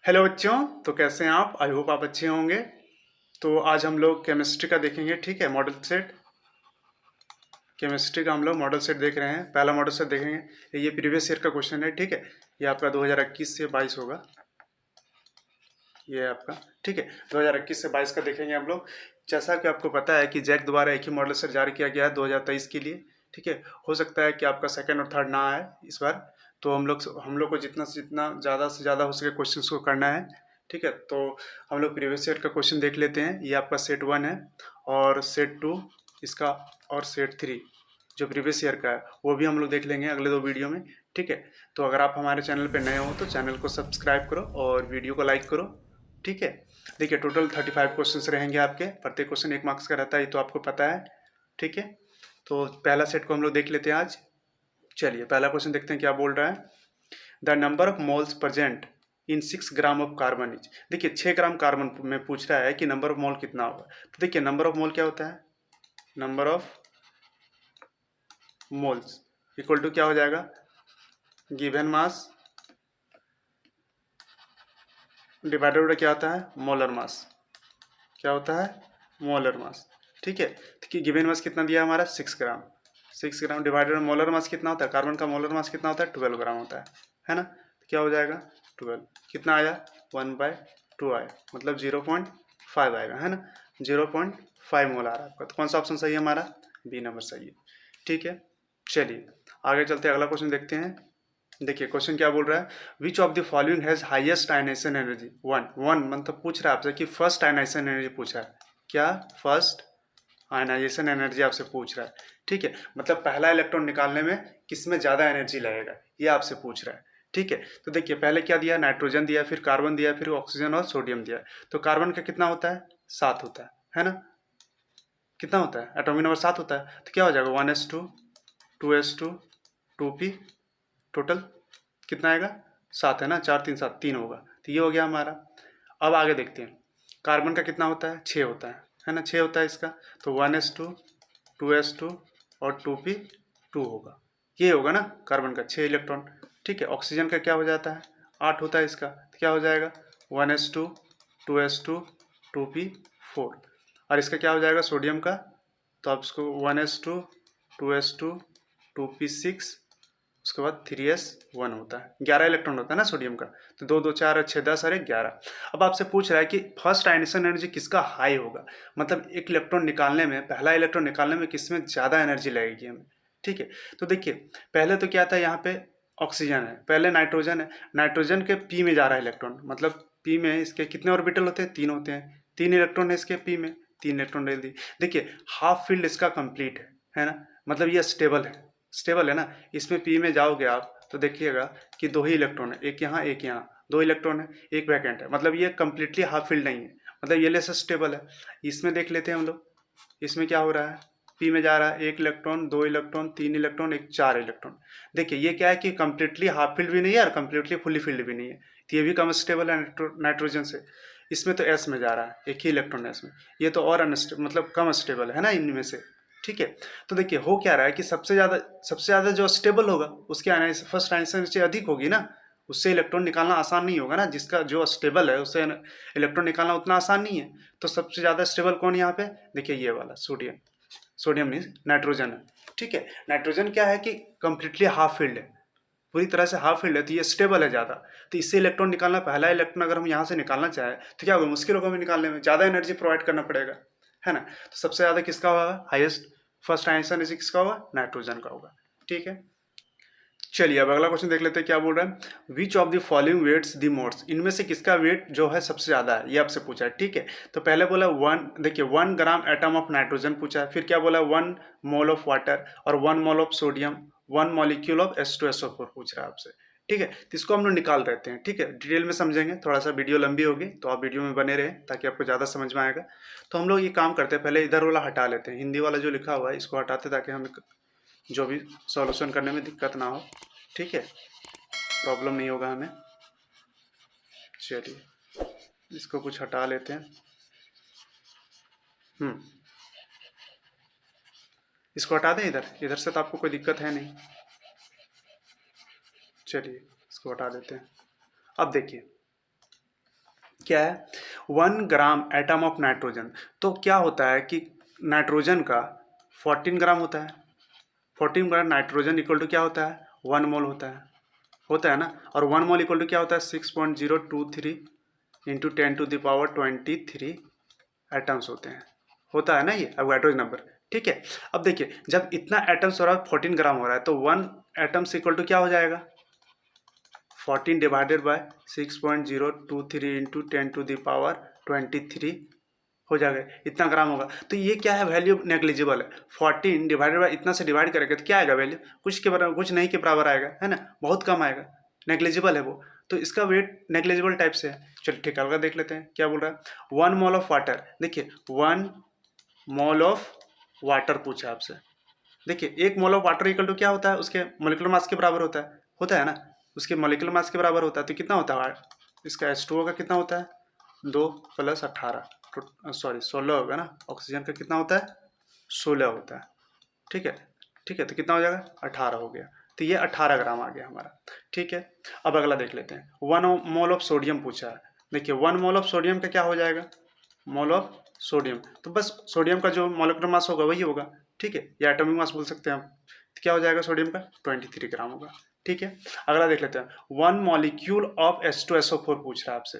Hello बच्चों। तो कैसे हैं आप? आई होप आप अच्छे होंगे। तो आज हम लोग केमिस्ट्री का देखेंगे, ठीक है। मॉडल सेट, केमिस्ट्री का हम लोग मॉडल सेट देख रहे हैं। पहला मॉडल सेट देखेंगे। ये प्रीवियस ईयर का क्वेश्चन है, ठीक है। ये आपका 2021 से 22 होगा। ये है आपका, ठीक है। 2021 से 22 का देखेंगे हम लोग। जैसा कि आपको पता है कि जैक द्वारा एक ही मॉडल सेट जारी किया गया है 2023 के लिए, ठीक है। हो सकता है कि आपका सेकंड और थर्ड ना आए इस बार। तो हम लोग को जितना से जितना ज़्यादा से ज़्यादा हो सके क्वेश्चन को करना है, ठीक है। तो हम लोग प्रीवियस ईयर का क्वेश्चन देख लेते हैं। ये आपका सेट 1 है और सेट 2 इसका, और सेट 3 जो प्रीवियस ईयर का है वो भी हम लोग देख लेंगे अगले 2 वीडियो में, ठीक है। तो अगर आप हमारे चैनल पर नए हो तो चैनल को सब्सक्राइब करो और वीडियो को लाइक करो, ठीक है। देखिए टोटल 35 क्वेश्चंस रहेंगे आपके। प्रत्येक क्वेश्चन 1 मार्क्स का रहता है, ये तो आपको पता है, ठीक है। तो पहला सेट को हम लोग देख लेते हैं आज। चलिए पहला क्वेश्चन देखते हैं क्या बोल रहा है। The number of moles present in 6 gram of carbon is. देखिए 6 ग्राम कार्बन में पूछ रहा है कि नंबर ऑफ मोल कितना होगा। तो देखिए नंबर ऑफ मोल क्या होता है, number of moles equal to क्या हो जाएगा, गिवन मास डिवाइडेड बाय क्या होता है, मोलर मास। क्या होता है, मोलर मास, ठीक है। तो गिवन मास कितना दिया हमारा, 6 ग्राम। 6 gram divided by molar mass कितना होता है, कार्बन का मोलर मास कितना होता है, 12 ग्राम होता है ना। तो क्या हो जाएगा 12, कितना आया 1/2 आया, मतलब 0.5 आएगा, है ना। 0.5 मोल आ रहा है आपका। तो कौन सा ऑप्शन सही है हमारा, बी नंबर सही है, ठीक है। चलिए आगे चलते हैं, अगला क्वेश्चन देखते हैं। देखिए क्वेश्चन क्या बोल रहा है, which of the following has highest ionization energy. One मतलब पूछ रहा है आपसे कि फर्स्ट आयनाइजेशन एनर्जी पूछा है क्या, फर्स्ट आयनाइजेशन एनर्जी आपसे पूछ रहा है, ठीक है। मतलब पहला इलेक्ट्रॉन निकालने में किसमें ज़्यादा एनर्जी लगेगा ये आपसे पूछ रहा है, ठीक है। तो देखिए पहले क्या दिया, नाइट्रोजन दिया, फिर कार्बन दिया, फिर ऑक्सीजन और सोडियम दिया। तो कार्बन का कितना होता है, 7 होता है ना। कितना होता है, एटॉमिक नंबर 7 होता है। तो क्या हो जाएगा 1s2 2s2 2p, टोटल कितना आएगा 7 है ना, 4 3 7 3 होगा। तो ये हो गया हमारा। अब आगे देखते हैं, कार्बन का कितना होता है, 6 होता है ना, 6 होता है इसका। तो 1s2 2s2 और 2p2 होगा। ये होगा ना कार्बन का 6 इलेक्ट्रॉन, ठीक है। ऑक्सीजन का क्या हो जाता है, 8 होता है इसका। तो क्या हो जाएगा 1s2 2s2 2p4। और इसका क्या हो जाएगा सोडियम का, तो आप इसको 1s2 2s2 2p6, उसके बाद 3s1 होता है, 11 इलेक्ट्रॉन होता है ना सोडियम का। तो 2 2 4 6 10 और 11। अब आपसे पूछ रहा है कि फर्स्ट आयनेशन एनर्जी किसका हाई होगा, मतलब एक इलेक्ट्रॉन निकालने में, पहला इलेक्ट्रॉन निकालने में किसमें ज़्यादा एनर्जी लगेगी हमें, ठीक है। तो देखिए पहले तो क्या था, यहाँ पे ऑक्सीजन है, पहले नाइट्रोजन है। नाइट्रोजन के पी में जा रहा है इलेक्ट्रॉन, मतलब पी में इसके कितने ऑर्बिटल होते हैं, 3 होते हैं। 3 इलेक्ट्रॉन है इसके पी में, 3 इलेक्ट्रॉन दे दी। देखिए हाफ फील्ड इसका कंप्लीट है ना, मतलब ये स्टेबल है, स्टेबल है ना। इसमें पी में जाओगे आप तो देखिएगा कि 2 ही इलेक्ट्रॉन है, एक यहाँ एक यहाँ, 2 इलेक्ट्रॉन है, एक वैकेंट है, मतलब ये कम्प्लीटली हाफ फील्ड नहीं है, मतलब ये लेस स्टेबल है। इसमें देख लेते हैं हम लोग, इसमें क्या हो रहा है, पी में जा रहा है 1 इलेक्ट्रॉन 2 इलेक्ट्रॉन 3 इलेक्ट्रॉन 4 इलेक्ट्रॉन। देखिए ये क्या है कि कम्प्लीटली हाफ फील्ड भी नहीं है और कम्प्लीटली फुली फील्ड भी नहीं है, तो ये भी कम स्टेबल है नाइट्रोजन से। इसमें तो एस में जा रहा है, एक ही इलेक्ट्रॉन है इसमें, ये तो और अनस्टेबल, मतलब कम स्टेबल है ना इनमें से, ठीक है। तो देखिए हो क्या रहा है कि सबसे ज़्यादा जो स्टेबल होगा उसके फर्स्ट आयनिशन से अधिक होगी ना, उससे इलेक्ट्रॉन निकालना आसान नहीं होगा ना। जिसका जो स्टेबल है उससे इलेक्ट्रॉन निकालना उतना आसान नहीं है। तो सबसे ज़्यादा स्टेबल कौन यहाँ पे, देखिए ये वाला सोडियम, सोडियम नहीं नाइट्रोजन है, ठीक है। नाइट्रोजन क्या है कि कम्प्लीटली हाफ फील्ड है, पूरी तरह से हाफ फील्ड है, तो ये स्टेबल है ज़्यादा। तो इससे इलेक्ट्रॉन निकालना, पहला इलेक्ट्रॉन अगर हम यहाँ से निकालना चाहें तो क्या होगा, मुश्किल होगा हमें निकालने में, ज़्यादा एनर्जी प्रोवाइड करना पड़ेगा, है ना। तो सबसे ज़्यादा किसका होगा, हाईएस्ट फर्स्ट आंसर एनर्जी किसका होगा, नाइट्रोजन का होगा, ठीक है। चलिए अब अगला क्वेश्चन देख लेते हैं क्या बोल रहा है, which of the following weights the most. इनमें से किसका वेट जो है सबसे ज़्यादा है, ये आपसे पूछा है, ठीक है। तो पहले बोला 1, देखिए 1 ग्राम एटम ऑफ नाइट्रोजन पूछा है, फिर क्या बोला 1 मोल ऑफ वाटर और 1 mole of sodium, 1 molecule of H2SO4 पूछ रहा है आपसे, ठीक है। तो इसको हम लोग निकाल रहते हैं, ठीक है, डिटेल में समझेंगे, थोड़ा सा वीडियो लंबी होगी तो आप वीडियो में बने रहें ताकि आपको ज़्यादा समझ में आएगा। तो हम लोग ये काम करते हैं, पहले इधर वाला हटा लेते हैं, हिंदी वाला जो लिखा हुआ है इसको हटाते ताकि हमें जो भी सॉल्यूशन करने में दिक्कत ना हो, ठीक है, प्रॉब्लम नहीं होगा हमें। चलिए इसको कुछ हटा लेते हैं। इसको हटा दें, इधर इधर से तो आपको कोई दिक्कत है नहीं। चलिए इसको हटा देते हैं। अब देखिए क्या है 1 ग्राम एटम ऑफ नाइट्रोजन। तो क्या होता है कि नाइट्रोजन का 14 ग्राम होता है। 14 ग्राम नाइट्रोजन इक्वल टू क्या होता है 1 मोल होता है ना। और 1 मोल इक्वल टू क्या होता है 6.023 इंटू 10⁻23 एटम्स होता है ना ये अवोगाड्रो नंबर। ठीक है, अब देखिए जब इतना एटम्स हो रहा है 14 ग्राम हो रहा है तो 1 एटम्स इक्वल टू क्या हो जाएगा 14 डिवाइडेड बाय 6.023 इंटू 10⁻23 हो जाएगा, इतना ग्राम होगा। तो ये क्या है वैल्यू नेग्लिजिबल है। 14 डिवाइडेड बाय इतना से डिवाइड करेंगे तो क्या आएगा वैल्यू कुछ के बराबर, कुछ नहीं के बराबर आएगा, है ना, बहुत कम आएगा, नेग्लिजिबल है वो। तो इसका वेट नेग्लिजिबल टाइप से है। चलिए ठीक है, अगला देख लेते हैं क्या बोल रहा है 1 मोल ऑफ वाटर। देखिए 1 मोल ऑफ वाटर पूछा आपसे। देखिए 1 mole of water equal to क्या होता है उसके मोलिकुलर मास के बराबर होता है ना, उसके मोलिकुलर मास के बराबर होता है। तो कितना होता है इसका H2O का कितना होता है 2 + 18 सॉरी 16 होगा ना। ऑक्सीजन का कितना होता है 16 होता है। ठीक है, ठीक है, तो कितना हो जाएगा 18 हो गया। तो ये 18 ग्राम आ गया हमारा। ठीक है, अब अगला देख लेते हैं 1 मोल ऑफ सोडियम पूछा है। देखिए 1 मोल ऑफ सोडियम का क्या हो जाएगा मोल ऑफ सोडियम, तो बस सोडियम का जो मोलिकुलर मास होगा वही होगा। ठीक है, या एटॉमिक मास बोल सकते हैं हम। तो क्या हो जाएगा सोडियम का 23 ग्राम होगा। ठीक है, अगला देख लेते हैं 1 मॉलिक्यूल ऑफ H2SO4 पूछ रहा है आपसे।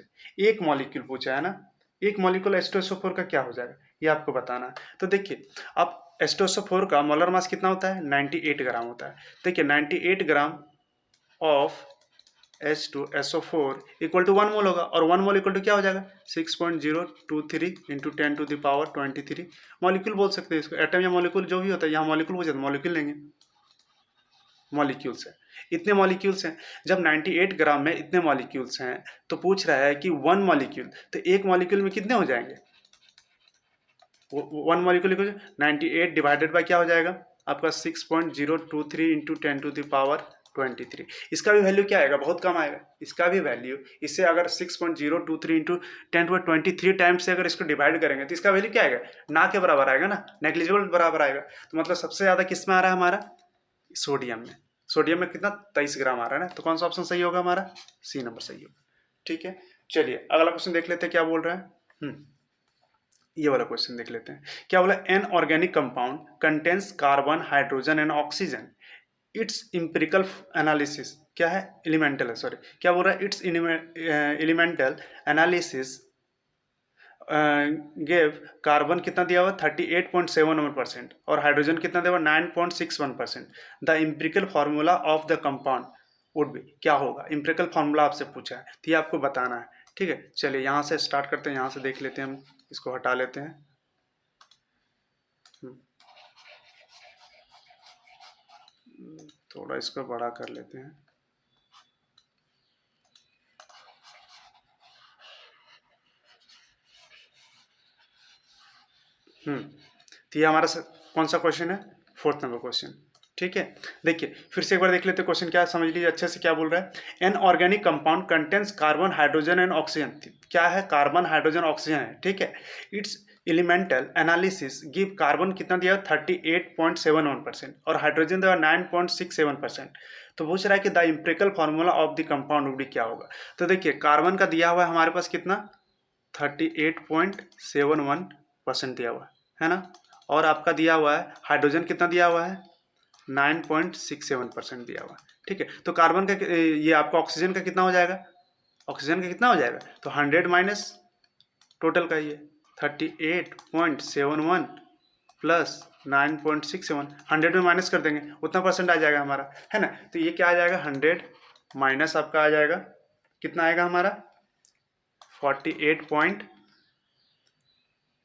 एक मॉलिक्यूल पूछा है ना, एक मॉलिक्यूल H2SO4 का क्या हो जाएगा ये आपको बताना है। तो देखिए अब H2SO4 का मोलर मास कितना होता है 98 ग्राम होता है। देखिए 98 gram of H2SO4 equal to 1 mole होगा, और 1 मोल इक्वल टू क्या हो जाएगा 6.023 इंटू 10⁻23 मॉलिक्यूल बोल सकते हैं इसको, एटम या मॉलिक्यूल जो भी होता है, यहाँ मॉलिक्यूल हो जाता है, मॉलिक्यूल लेंगे मॉलिक्यूल्स है। इतने मॉलिक्यूल्स हैं, जब 98 ग्राम में इतने मॉलिक्यूल्स हैं तो पूछ रहा है कि 1 मॉलिक्यूल, तो एक मॉलिक्यूल में कितने हो जाएंगे 1 मॉलिक्यूल इक्वल 98 डिवाइडेड बाय क्या हो जाएगा आपका 6.023 इंटू 10⁻23। इसका भी वैल्यू क्या आएगा बहुत कम आएगा, इसका भी वैल्यू इससे अगर 6.023 इंटू 10⁻23 टाइम्स से अगर इसको डिवाइड करेंगे तो इसका वैल्यू क्या आएगा ना के बराबर आएगा ना, नेग्लिजिबल बराबर आएगा। तो मतलब सबसे ज़्यादा किस में आ रहा है हमारा सोडियम में। सोडियम में कितना 23 ग्राम आ रहा है ना, तो कौन सा ऑप्शन सही होगा हमारा सी नंबर सही होगा। ठीक है, चलिए अगला क्वेश्चन देख लेते हैं क्या बोल रहा है। ये वाला क्वेश्चन देख लेते हैं क्या बोला an organic compound contains carbon hydrogen and oxygen it's empirical analysis क्या है एलिमेंटल है सॉरी क्या बोल रहा है it's elemental analysis gave carbon कितना दिया हुआ 38.71% और हाइड्रोजन कितना दिया हुआ 9.61%। The empirical formula of the compound would be क्या होगा, इम्पेरिकल फार्मूला आपसे पूछा है तो ये आपको बताना है। ठीक है, चलिए यहाँ से स्टार्ट करते हैं, यहाँ से देख लेते हैं हम, इसको हटा लेते हैं। थोड़ा इसको बड़ा कर लेते हैं। तो ये हमारा कौन सा क्वेश्चन है 4th नंबर क्वेश्चन। ठीक है, देखिए फिर से एक बार देख लेते हैं क्वेश्चन क्या समझ लीजिए अच्छे से क्या बोल रहा है an organic compound contains carbon hydrogen and oxygen. क्या है कार्बन हाइड्रोजन ऑक्सीजन है। ठीक है, it's elemental analysis give carbon कितना दिया 38.71% और हाइड्रोजन दिया 9.67%। तो पूछ रहा है कि the empirical formula of the compound would क्या होगा। तो देखिए कार्बन का दिया हुआ है हमारे पास कितना 38.71% दिया हुआ है ना, और आपका दिया हुआ है हाइड्रोजन कितना दिया हुआ है 9.67% दिया हुआ है। ठीक है, तो कार्बन का ये आपका ऑक्सीजन का कितना हो जाएगा, ऑक्सीजन का कितना हो जाएगा तो 100 माइनस टोटल का ये 38.71 प्लस 9.67 100 में माइनस कर देंगे उतना परसेंट आ जाएगा हमारा, है ना। तो ये क्या आ जाएगा 100 माइनस आपका आ जाएगा कितना आएगा हमारा 48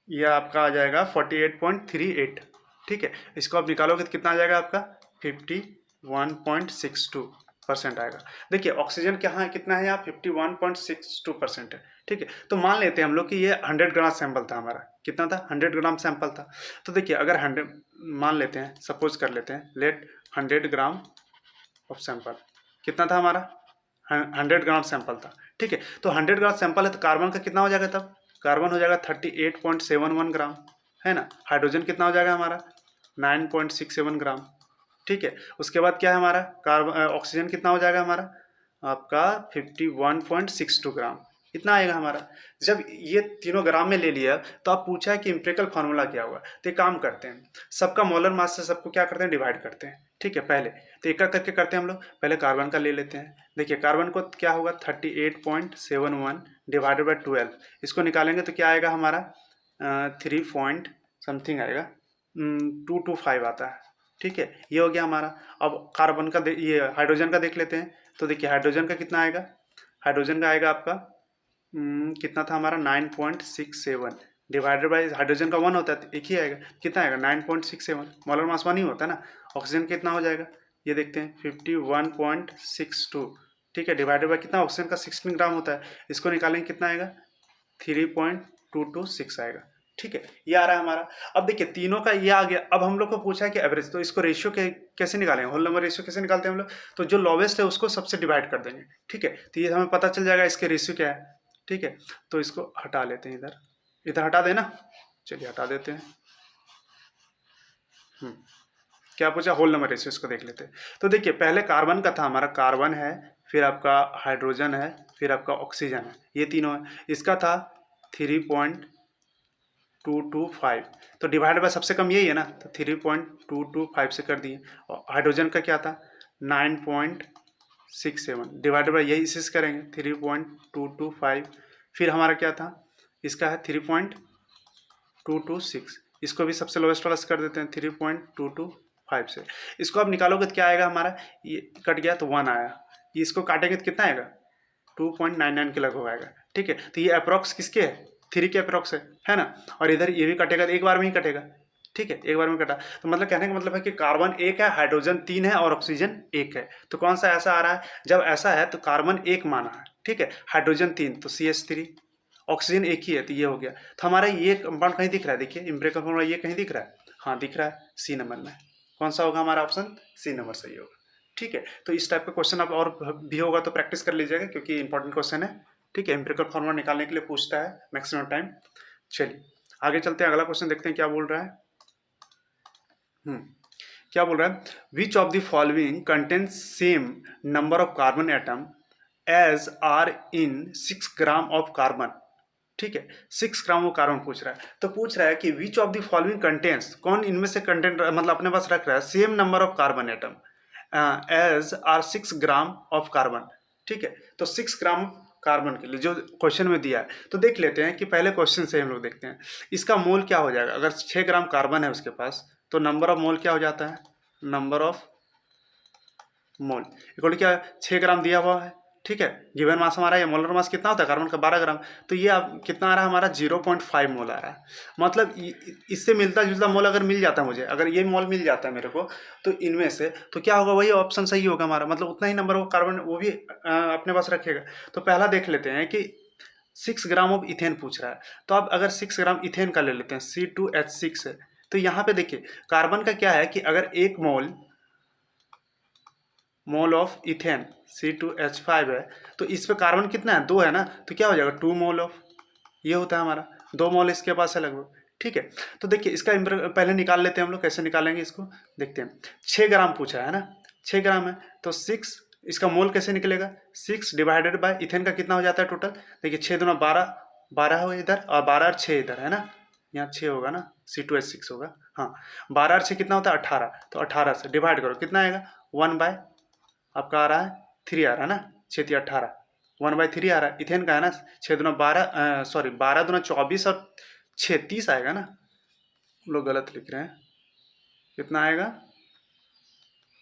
यह आपका आ जाएगा 48.38। ठीक है, इसको आप निकालोगे तो कितना आ जाएगा आपका 51.62% आएगा। देखिए ऑक्सीजन क्या है कितना है यहाँ 51.62% है। ठीक है, तो मान लेते हैं हम लोग कि ये 100 ग्राम सैंपल था हमारा, कितना था 100 ग्राम सैंपल था। तो देखिए अगर 100 मान लेते हैं, सपोज कर लेते हैं लेट 100 ग्राम ऑफ सैंपल कितना था हमारा 100 ग्राम सैंपल था। ठीक है, तो 100 ग्राम सैंपल है तो कार्बन का कितना हो जाएगा तब कार्बन हो जाएगा 38.71 ग्राम, है ना। हाइड्रोजन कितना हो जाएगा हमारा 9.67 ग्राम। ठीक है, उसके बाद क्या है हमारा कार्बन ऑक्सीजन कितना हो जाएगा हमारा आपका 51.62 ग्राम। इतना आएगा हमारा। जब ये तीनों ग्राम में ले लिया तो आप पूछा है कि इम्पेरिकल फार्मूला क्या होगा, तो एक काम करते हैं, सबका मोलर मास से सबको क्या करते हैं, डिवाइड करते हैं। ठीक है, पहले तो एक करके करते हैं हम लोग। पहले कार्बन का ले लेते हैं। देखिए कार्बन को क्या होगा, 38.71 डिवाइडेड बाई 12, इसको निकालेंगे तो क्या आएगा हमारा 3 पॉइंट समथिंग आएगा, 225 आता है। ठीक है, ये हो गया हमारा। अब कार्बन का ये हाइड्रोजन का देख लेते हैं। तो देखिए हाइड्रोजन का कितना आएगा, हाइड्रोजन का आएगा आपका कितना था हमारा 9.67 डिवाइडेड बाई, हाइड्रोजन का 1 होता है तो एक ही आएगा, कितना आएगा 9.67, मोलर मास 1 ही होता है ना। ऑक्सीजन कितना हो जाएगा, ये देखते हैं 51.62। ठीक है, डिवाइडेड बाई कितना, ऑक्सीजन का 16 ग्राम होता है, इसको निकालेंगे कितना आएगा 3.226 आएगा। ठीक है, ये आ रहा है हमारा। अब देखिए तीनों का ये आ गया। अब हम लोग को पूछा है कि एवरेज, तो इसको रेशियो कैसे निकालेंगे, होल नंबर रेशियो कैसे निकालते हैं हम लोग, तो जो लोवेस्ट है उसको सबसे डिवाइड कर देंगे। ठीक है, तो ये हमें पता चल जाएगा इसके रेशियो क्या है। ठीक है, तो इसको हटा लेते हैं, इधर इधर हटा देना, चलिए हटा देते हैं। क्या पूछा, होल नंबर रेशियो, इसको देख लेते हैं। तो देखिए पहले कार्बन का था हमारा, कार्बन है, फिर आपका हाइड्रोजन है, फिर आपका ऑक्सीजन है, ये तीनों है। इसका था 3.225, तो डिवाइड बाय सबसे कम यही है ना, तो 3.225 से कर दिए। और हाइड्रोजन का क्या था 9.67 डिवाइड बाय यही इसी से करेंगे 3.225। फिर हमारा क्या था, इसका है 3.226, इसको भी सबसे लोवेस्ट वाला से कर देते हैं 3.225 से। इसको अब निकालोगे तो क्या आएगा हमारा, ये कट गया तो 1 आया, ये इसको काटेंगे तो कितना आएगा 2.99 के लगभग आएगा। ठीक है, तो ये अप्रॉक्स किसके है, 3 के अप्रॉक्स है ना। और इधर ये भी कटेगा तो एक बार में ही कटेगा। ठीक है, एक बार में कटा, तो मतलब कहने का मतलब है कि कार्बन 1 है, हाइड्रोजन 3 है और ऑक्सीजन 1 है। तो कौन सा ऐसा आ रहा है, जब ऐसा है तो कार्बन 1 माना है, ठीक है, हाइड्रोजन 3 तो CH3, ऑक्सीजन 1 ही है तो ये हो गया। तो हमारा ये कंपाउंड कहीं दिख रहा है, देखिए इम्पेरिकल फार्मूला ये कहीं दिख रहा है, हाँ दिख रहा है, C नंबर में। कौन सा होगा हमारा ऑप्शन, C नंबर सही होगा। ठीक है, तो इस टाइप का क्वेश्चन आप और भी होगा तो प्रैक्टिस कर लीजिएगा, क्योंकि इंपॉर्टेंट क्वेश्चन है। ठीक है, एम्पिरिकल फार्मूला निकालने के लिए पूछता है मैक्सिमम टाइम। चलिए आगे चलते हैं, अगला क्वेश्चन देखते हैं क्या बोल रहा है। क्या बोल रहा है, which of the following contains same number of carbon atom as are in 6 gram of carbon. ठीक है, 6 ग्राम ऑफ कार्बन पूछ रहा है, तो पूछ रहा है कि विच ऑफ द फॉलोइंग कंटेंट्स, कौन इनमें से कंटेंट मतलब अपने पास रख रहा है same number of carbon atom as are 6 gram of carbon. ठीक है, तो 6 ग्राम कार्बन के लिए जो क्वेश्चन में दिया है, तो देख लेते हैं कि पहले क्वेश्चन से हम लोग देखते हैं इसका मोल क्या हो जाएगा। अगर 6 ग्राम कार्बन है उसके पास, तो नंबर ऑफ मोल क्या हो जाता है, नंबर ऑफ मोल इक्वल क्या, 6 ग्राम दिया हुआ है। ठीक है, गिवन मास हमारा, ये मोलर मास कितना होता है कार्बन का 12 ग्राम, तो ये अब कितना आ रहा है हमारा 0.5 मोल आ रहा है। मतलब इससे मिलता जुलता मोल अगर मिल जाता है मुझे, अगर ये मोल मिल जाता है मेरे को, तो इनमें से तो क्या होगा, वही ऑप्शन सही होगा हमारा, मतलब उतना ही नंबर ऑफ कार्बन वो भी अपने पास रखेगा। तो पहला देख लेते हैं कि 6 ग्राम ऑफ इथेन पूछ रहा है, तो अब अगर 6 ग्राम इथेन का ले लेते हैं, C2H6 है, तो यहाँ पे देखिए कार्बन का क्या है कि अगर 1 मोल ऑफ इथेन C2H5 है, तो इस पे कार्बन कितना है 2 है ना, तो क्या हो जाएगा 2 मोल ऑफ, ये होता है हमारा 2 मोल इसके पास है लगभग। ठीक है, तो देखिए इसका पहले निकाल लेते हैं हम लोग, कैसे निकालेंगे इसको देखते हैं। 6 ग्राम पूछा है ना, 6 ग्राम है तो 6, इसका मोल कैसे निकलेगा, 6 डिवाइडेड बाय इथेन का कितना हो जाता है टोटल, देखिए 6 दूना 12, 12 हो इधर और 12 और 6 इधर है ना, यहाँ 6 होगा ना, C2H6 होगा, हाँ 12 और 6 कितना होता है 18, तो 18 से डिवाइड करो कितना आएगा 1 बाय आपका आ रहा है 3 आ रहा है ना, 6 3 18, 1/3 आ रहा है, इथेन का है ना 6 दूना 12 सॉरी 12 दूना 24 और 6 30 आएगा ना, लोग गलत लिख रहे हैं, कितना आएगा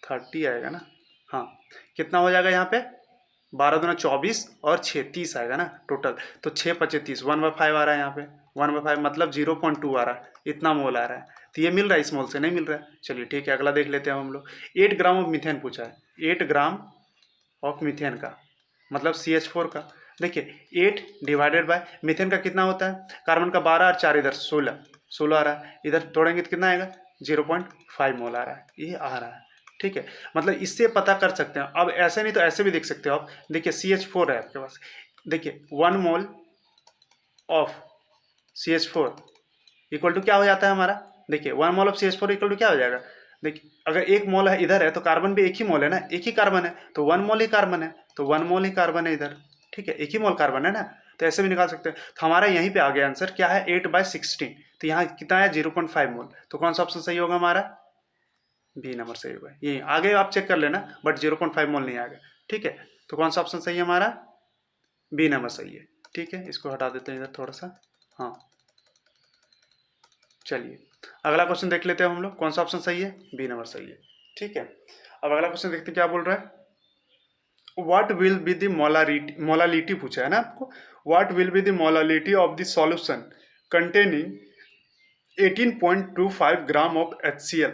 30 आएगा ना, हाँ कितना हो जाएगा यहाँ पे 12 दूना 24 और 6 30 आएगा ना टोटल, तो 6 5 30, 1/5 आ रहा है यहाँ पे, 1/5 मतलब 0.2 आ रहा है, इतना मोल आ रहा है, तो ये मिल रहा है, इस मोल से नहीं मिल रहा है। चलिए ठीक है, अगला देख लेते हैं हम लोग। 8 ग्राम ऑफ मीथेन पूछा है, 8 ग्राम ऑफ मीथेन का मतलब CH4 का, देखिए 8 डिवाइडेड बाय मीथेन का कितना होता है, कार्बन का 12 और 4 इधर 16 आ रहा है, इधर तोड़ेंगे तो कितना आएगा 0.5 मोल आ रहा है, ये आ रहा है। ठीक है, मतलब इससे पता कर सकते हैं। अब ऐसे नहीं तो ऐसे भी देख सकते हो आप, देखिए CH4 है आपके पास, देखिए 1 mole of CH4 equal to क्या हो जाता है हमारा, देखिए 1 mole of CH4 equal to क्या हो जाएगा, देखिए अगर 1 मोल है इधर है तो कार्बन भी 1 ही मोल है ना, 1 ही कार्बन है, तो 1 मोल ही कार्बन है, तो 1 मोल ही कार्बन है इधर। ठीक है, 1 ही मोल कार्बन है ना, तो ऐसे भी निकाल सकते हैं। तो हमारा यहीं पे आ गया आंसर क्या है 8/16। तो यहाँ कितना है 0.5 मोल। तो कौन सा ऑप्शन सही होगा हमारा? बी नंबर सही होगा। ये आगे आप चेक कर लेना, बट 0.5 मोल नहीं आएगा। ठीक है, तो कौन सा ऑप्शन सही है हमारा? बी नंबर सही है। ठीक है, इसको हटा देते हैं इधर थोड़ा सा। हाँ, चलिए अगला क्वेश्चन देख लेते हैं हम लोग, कौन सा ऑप्शन सही है? बी नंबर सही है। ठीक है, अब अगला क्वेश्चन देखते हैं क्या बोल रहा है। What will be the molality पूछा है ना आपको। What will be the molality of the solution containing 18.25 gram of HCl,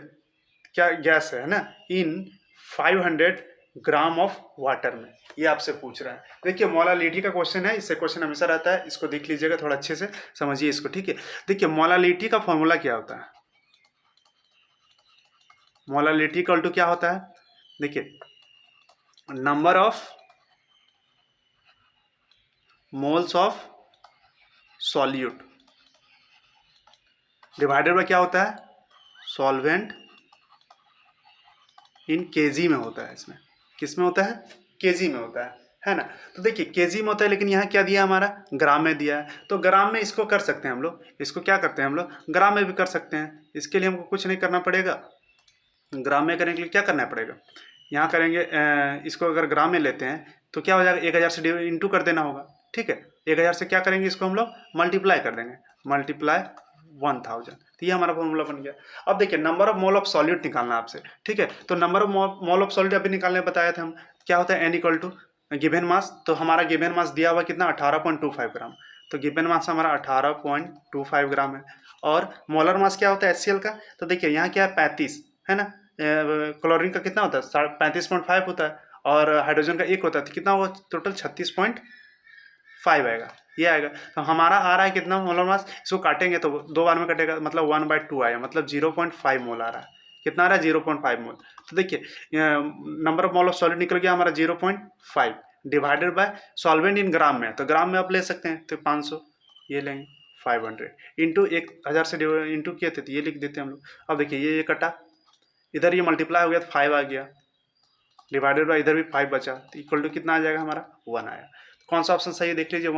क्या गैस है ना, इन 500 ग्राम ऑफ वाटर में, ये आपसे पूछ रहा है। देखिए मोलालिटी का क्वेश्चन है, इससे क्वेश्चन हमेशा रहता है, इसको देख लीजिएगा थोड़ा अच्छे से समझिए इसको। ठीक है, देखिए मोलालिटी का फॉर्मूला क्या होता है। मोलालिटी इक्वल टू क्या होता है, देखिए number of moles of solute divided by क्या होता है, सॉल्वेंट इन केजी में होता है। इसमें किस में होता है? केजी में होता है ना। तो देखिए केजी में होता है, लेकिन यहाँ क्या दिया हमारा, ग्राम में दिया है। तो ग्राम में इसको कर सकते हैं हम लोग, इसको क्या करते हैं हम लोग, ग्राम में भी कर सकते हैं। इसके लिए हमको कुछ नहीं करना पड़ेगा। ग्राम में करने के लिए क्या करना पड़ेगा, यहाँ करेंगे इसको अगर ग्राम में लेते हैं तो क्या हो जाएगा, 1000 से इंटू कर देना होगा। ठीक है, 1000 से क्या करेंगे, इसको हम लोग मल्टीप्लाई कर देंगे, मल्टीप्लाई 1000। तो ये हमारा फॉर्मूला बन गया। अब देखिए number of mole of solute निकालना है आपसे। ठीक है, तो number of mole of solute अभी निकालने बताया था हम, क्या होता है N equal to given mass. तो हमारा गिवन मास दिया हुआ कितना, 18.25 ग्राम। तो गिवन मास हमारा 18.25 ग्राम है। और मोलर मास क्या होता है HCl का, तो देखिए यहाँ क्या है 35 है ना, क्लोरीन का कितना होता है 35.5 होता है, और हाइड्रोजन का 1 होता है। तो कितना हुआ टोटल 36.5 आएगा, ये आएगा। तो हमारा आ रहा है कितना मोलर मास, इसको काटेंगे तो 2 बार में कटेगा, मतलब 1/2 आएगा, मतलब 0.5 मोल आ रहा है। कितना आ रहा है 0.5 मोल। तो देखिए number of mole of solid निकल गया हमारा 0.5 डिवाइडेड बाय सॉल्वेंट इन ग्राम में, तो ग्राम में आप ले सकते हैं, तो 500 ये लेंगे, 500 इंटू 1000 से इंटू किए थे तो ये लिख देते हैं हम लोग। अब देखिए ये कटा, इधर ये मल्टीप्लाई हो गया तो 5 आ गया, डिवाइडेड बाय इधर भी 5 बचा, तो इक्वल टू कितना आ जाएगा हमारा 1 आया। कौन सा ऑप्शन सही है देख लीजिए,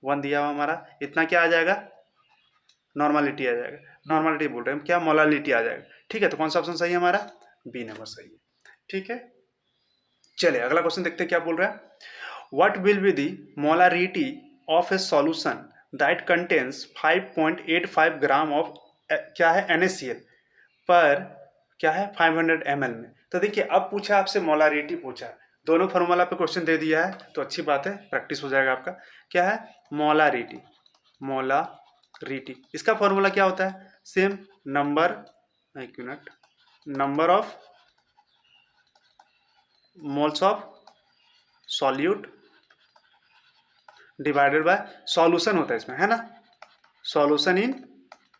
1 दिया हुआ हमारा, इतना क्या आ जाएगा, नॉर्मलिटी आ जाएगा, नॉर्मलिटी बोल रहे हैं क्या, मोलालिटी आ जाएगा। ठीक है, तो कौन सा ऑप्शन सही है हमारा, बी नंबर सही है। ठीक है, चलिए अगला क्वेश्चन देखते हैं क्या बोल रहा है। What will be the molarity of A solution that contains 5.85 gram of क्या है NaCl पर क्या है 500 ml में। तो देखिए अब पूछा आपसे मोलारिटी पूछा है, दोनों फार्मूला पे क्वेश्चन दे दिया है, तो अच्छी बात है, प्रैक्टिस हो जाएगा आपका। क्या है मोलारिटी, मोलारिटी इसका फॉर्मूला क्या होता है, सेम नंबर, एक minute, number of moles of solute divided by solution होता है इसमें, है ना, सॉल्यूशन इन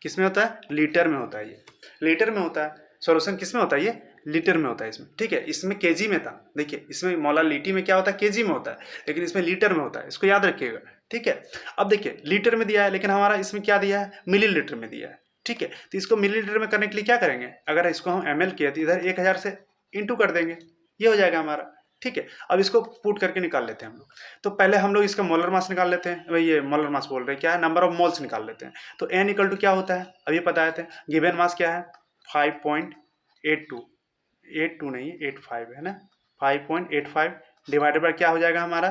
किस में होता है, लीटर में होता है, ये लीटर में होता है। सॉल्यूशन किस में होता है, ये लीटर में होता है इसमें। ठीक है, इसमें केजी में था, देखिए इसमें मोलालिटी में क्या होता है, केजी में होता है, लेकिन इसमें लीटर में होता है, इसको याद रखिएगा। ठीक है, अब देखिए लीटर में दिया है, लेकिन हमारा इसमें क्या दिया है, मिलीलीटर में दिया है। ठीक है, तो इसको मिलीलीटर में करने के लिए क्या करेंगे, अगर इसको हम ml किया तो इधर 1000 से इंटू कर देंगे, ये हो जाएगा हमारा। ठीक है, अब इसको पुट करके निकाल लेते हैं हम लोग। तो पहले हम लोग इसका मोलर मास निकाल लेते हैं, भाई ये मोलर मास बोल रहे हैं, क्या है नंबर ऑफ मोल्स निकाल लेते हैं। तो n इक्वल टू क्या होता है, अभी बताए थे, गिवन मास क्या है 5.82, 82 नहीं 85 है ना, 5.85 डिवाइडेड बाय क्या हो जाएगा हमारा,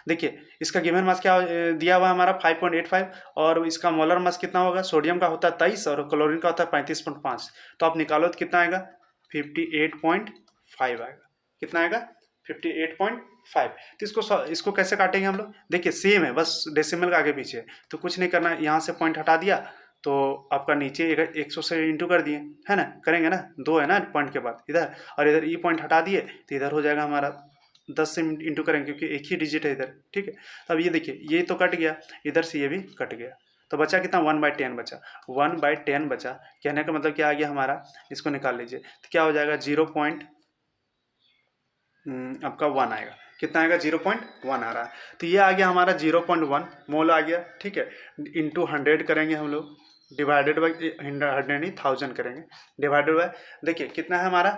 देखिए इसका गिवन मास क्या दिया हुआ हमारा 5.85, और इसका मोलर मास कितना होगा, सोडियम का होता है 23 और क्लोरीन का होता है 35.5। तो आप निकालो तो कितना आएगा 58.5 आएगा, कितना आएगा 58.5। तो इसको कैसे काटेंगे हम लोग, देखिए सेम है, बस डेसिमल का आगे पीछे, तो कुछ नहीं करना, यहाँ से पॉइंट हटा दिया तो आपका नीचे 100 से इंटू कर दिए, है ना, करेंगे ना, 2 है ना पॉइंट के बाद इधर, और इधर ई पॉइंट हटा दिए तो इधर हो जाएगा हमारा 10 से इंटू करेंगे, क्योंकि एक ही डिजिट है इधर। ठीक है, अब ये देखिए ये तो कट गया, इधर से ये भी कट गया, तो बचा कितना 1/10 बचा, 1/10 बचा। कहने का मतलब क्या आ गया हमारा, इसको निकाल लीजिए तो क्या हो जाएगा 0. आपका 1 आएगा, कितना आएगा 0.1 आ रहा है, तो ये आ गया हमारा 0.1 मोल आ गया। ठीक है, इंटू 100 करेंगे हम लोग, डिवाइडेड बाई 100 नहीं 1000 करेंगे, डिवाइडेड बाय देखिए कितना है हमारा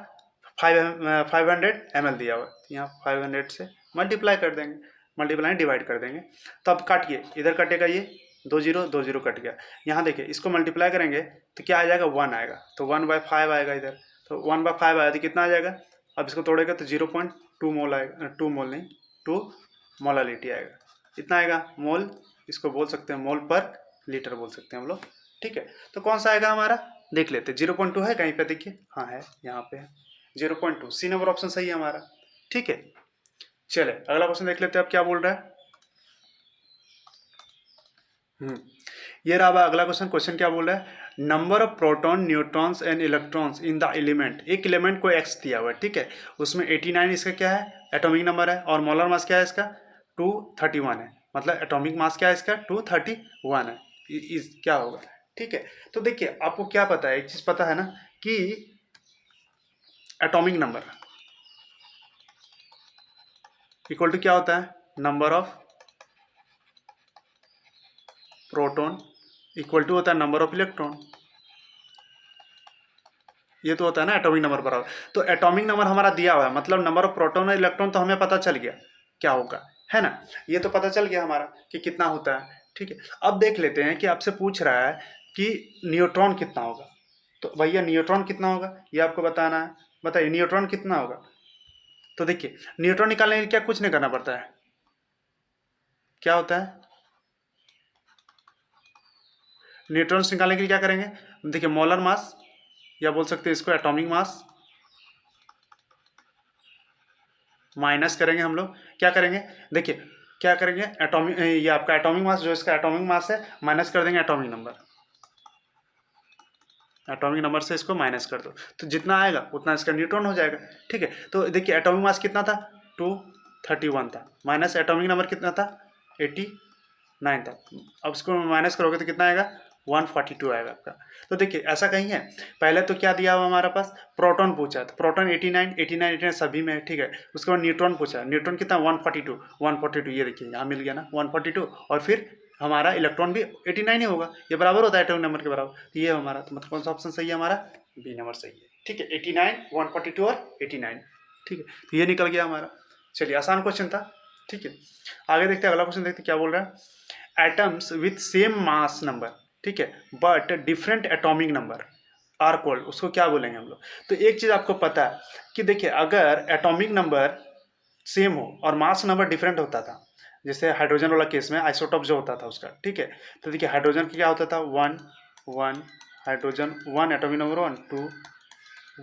500 ml दिया हुआ है, यहाँ 500 से मल्टीप्लाई कर देंगे, मल्टीप्लाई डिवाइड कर देंगे। तो अब काटिए, इधर कटेगा ये 2 जीरो 2 जीरो कट गया। यहाँ देखिए इसको मल्टीप्लाई करेंगे तो क्या आ जाएगा 1 आएगा, तो 1/5 आएगा इधर, तो 1/5 आया तो कितना आ जाएगा, अब इसको तोड़ेगा तो 0.2 मोल आएगा, 2 मोल नहीं 2 मोलालिटी आएगा, इतना आएगा मोल, इसको बोल सकते हैं मोल पर लीटर बोल सकते हैं हम लोग, ठीक है। तो कौन सा आएगा हमारा, देख लेते हैं 0.2 है कहीं पे, देखिए हाँ है यहाँ पे है 0.2, सी नंबर ऑप्शन सही है हमारा, ठीक है। चले अगला क्वेश्चन देख लेते हैं अब क्या बोल रहा है। ये रहा अगला क्वेश्चन। क्वेश्चन क्या बोल रहा है, number of proton neutrons and electrons in the element, एक एलिमेंट को एक्स दिया हुआ है, ठीक है, उसमें 89 इसका क्या है एटॉमिक नंबर है, और मोलर मास क्या है इसका 231 है, मतलब एटॉमिक मास क्या है इसका 231 है, इस क्या होगा, ठीक है। तो देखिए आपको क्या पता है, एक चीज पता है ना कि एटॉमिक नंबर इक्वल टू क्या होता है, number of proton equal to होता है नंबर ऑफ इलेक्ट्रॉन, ये तो होता है ना एटॉमिक नंबर बराबर। तो एटॉमिक नंबर हमारा दिया हुआ है, मतलब नंबर ऑफ प्रोटॉन और इलेक्ट्रॉन तो हमें पता चल गया क्या होगा, है ना, ये तो पता चल गया हमारा कि कितना होता है, ठीक है। अब देख लेते हैं कि आपसे पूछ रहा है कि न्यूट्रॉन कितना होगा, तो भैया न्यूट्रॉन कितना होगा ये आपको बताना है, बताइए न्यूट्रॉन कितना होगा। तो देखिए न्यूट्रॉन निकालने के लिए क्या कुछ नहीं करना पड़ता है, क्या होता है, न्यूट्रॉन्स निकालने के लिए क्या करेंगे, देखिए मोलर मास या बोल सकते हैं इसको एटॉमिक मास माइनस करेंगे हम लोग, क्या करेंगे देखिए क्या करेंगे, एटॉमिक ये आपका एटॉमिक मास जो इसका एटॉमिक मास है माइनस कर देंगे एटॉमिक नंबर, एटॉमिक नंबर से इसको माइनस कर दो तो जितना आएगा उतना इसका न्यूट्रॉन हो जाएगा, ठीक है। तो देखिए एटॉमिक मास कितना था 231 था, माइनस एटॉमिक नंबर कितना था 89 था, अब इसको माइनस करोगे तो कितना आएगा 142 आएगा आपका। तो देखिए ऐसा कहीं है, पहले तो क्या दिया हुआ हमारे पास प्रोटॉन पूछा, तो प्रोटॉन 89 सभी में है, ठीक है। उसके बाद न्यूट्रॉन पूछा, न्यूट्रॉन कितना 142 ये देखिए यहाँ मिल गया ना 142, और फिर हमारा इलेक्ट्रॉन भी 89 ही होगा, ये बराबर होता है एटॉमिक नंबर के बराबर, तो ये हमारा, तो मतलब कौन सा ऑप्शन सही है हमारा, बी नंबर सही है, ठीक है। 89 142 और 89, ठीक है, तो ये निकल गया हमारा। चलिए आसान क्वेश्चन था, ठीक है। आगे देखते हैं अगला क्वेश्चन, देखते क्या बोल रहा है, atoms with same mass number, ठीक है, but different atomic number are called, उसको क्या बोलेंगे हम लोग। तो एक चीज आपको पता है कि देखिए अगर एटॉमिक नंबर सेम हो और मास नंबर डिफरेंट होता था, जैसे हाइड्रोजन वाला केस में आइसोटॉप जो होता था उसका, ठीक है, तो देखिए हाइड्रोजन का क्या होता था 1 1 hydrogen 1 atomic number 1 2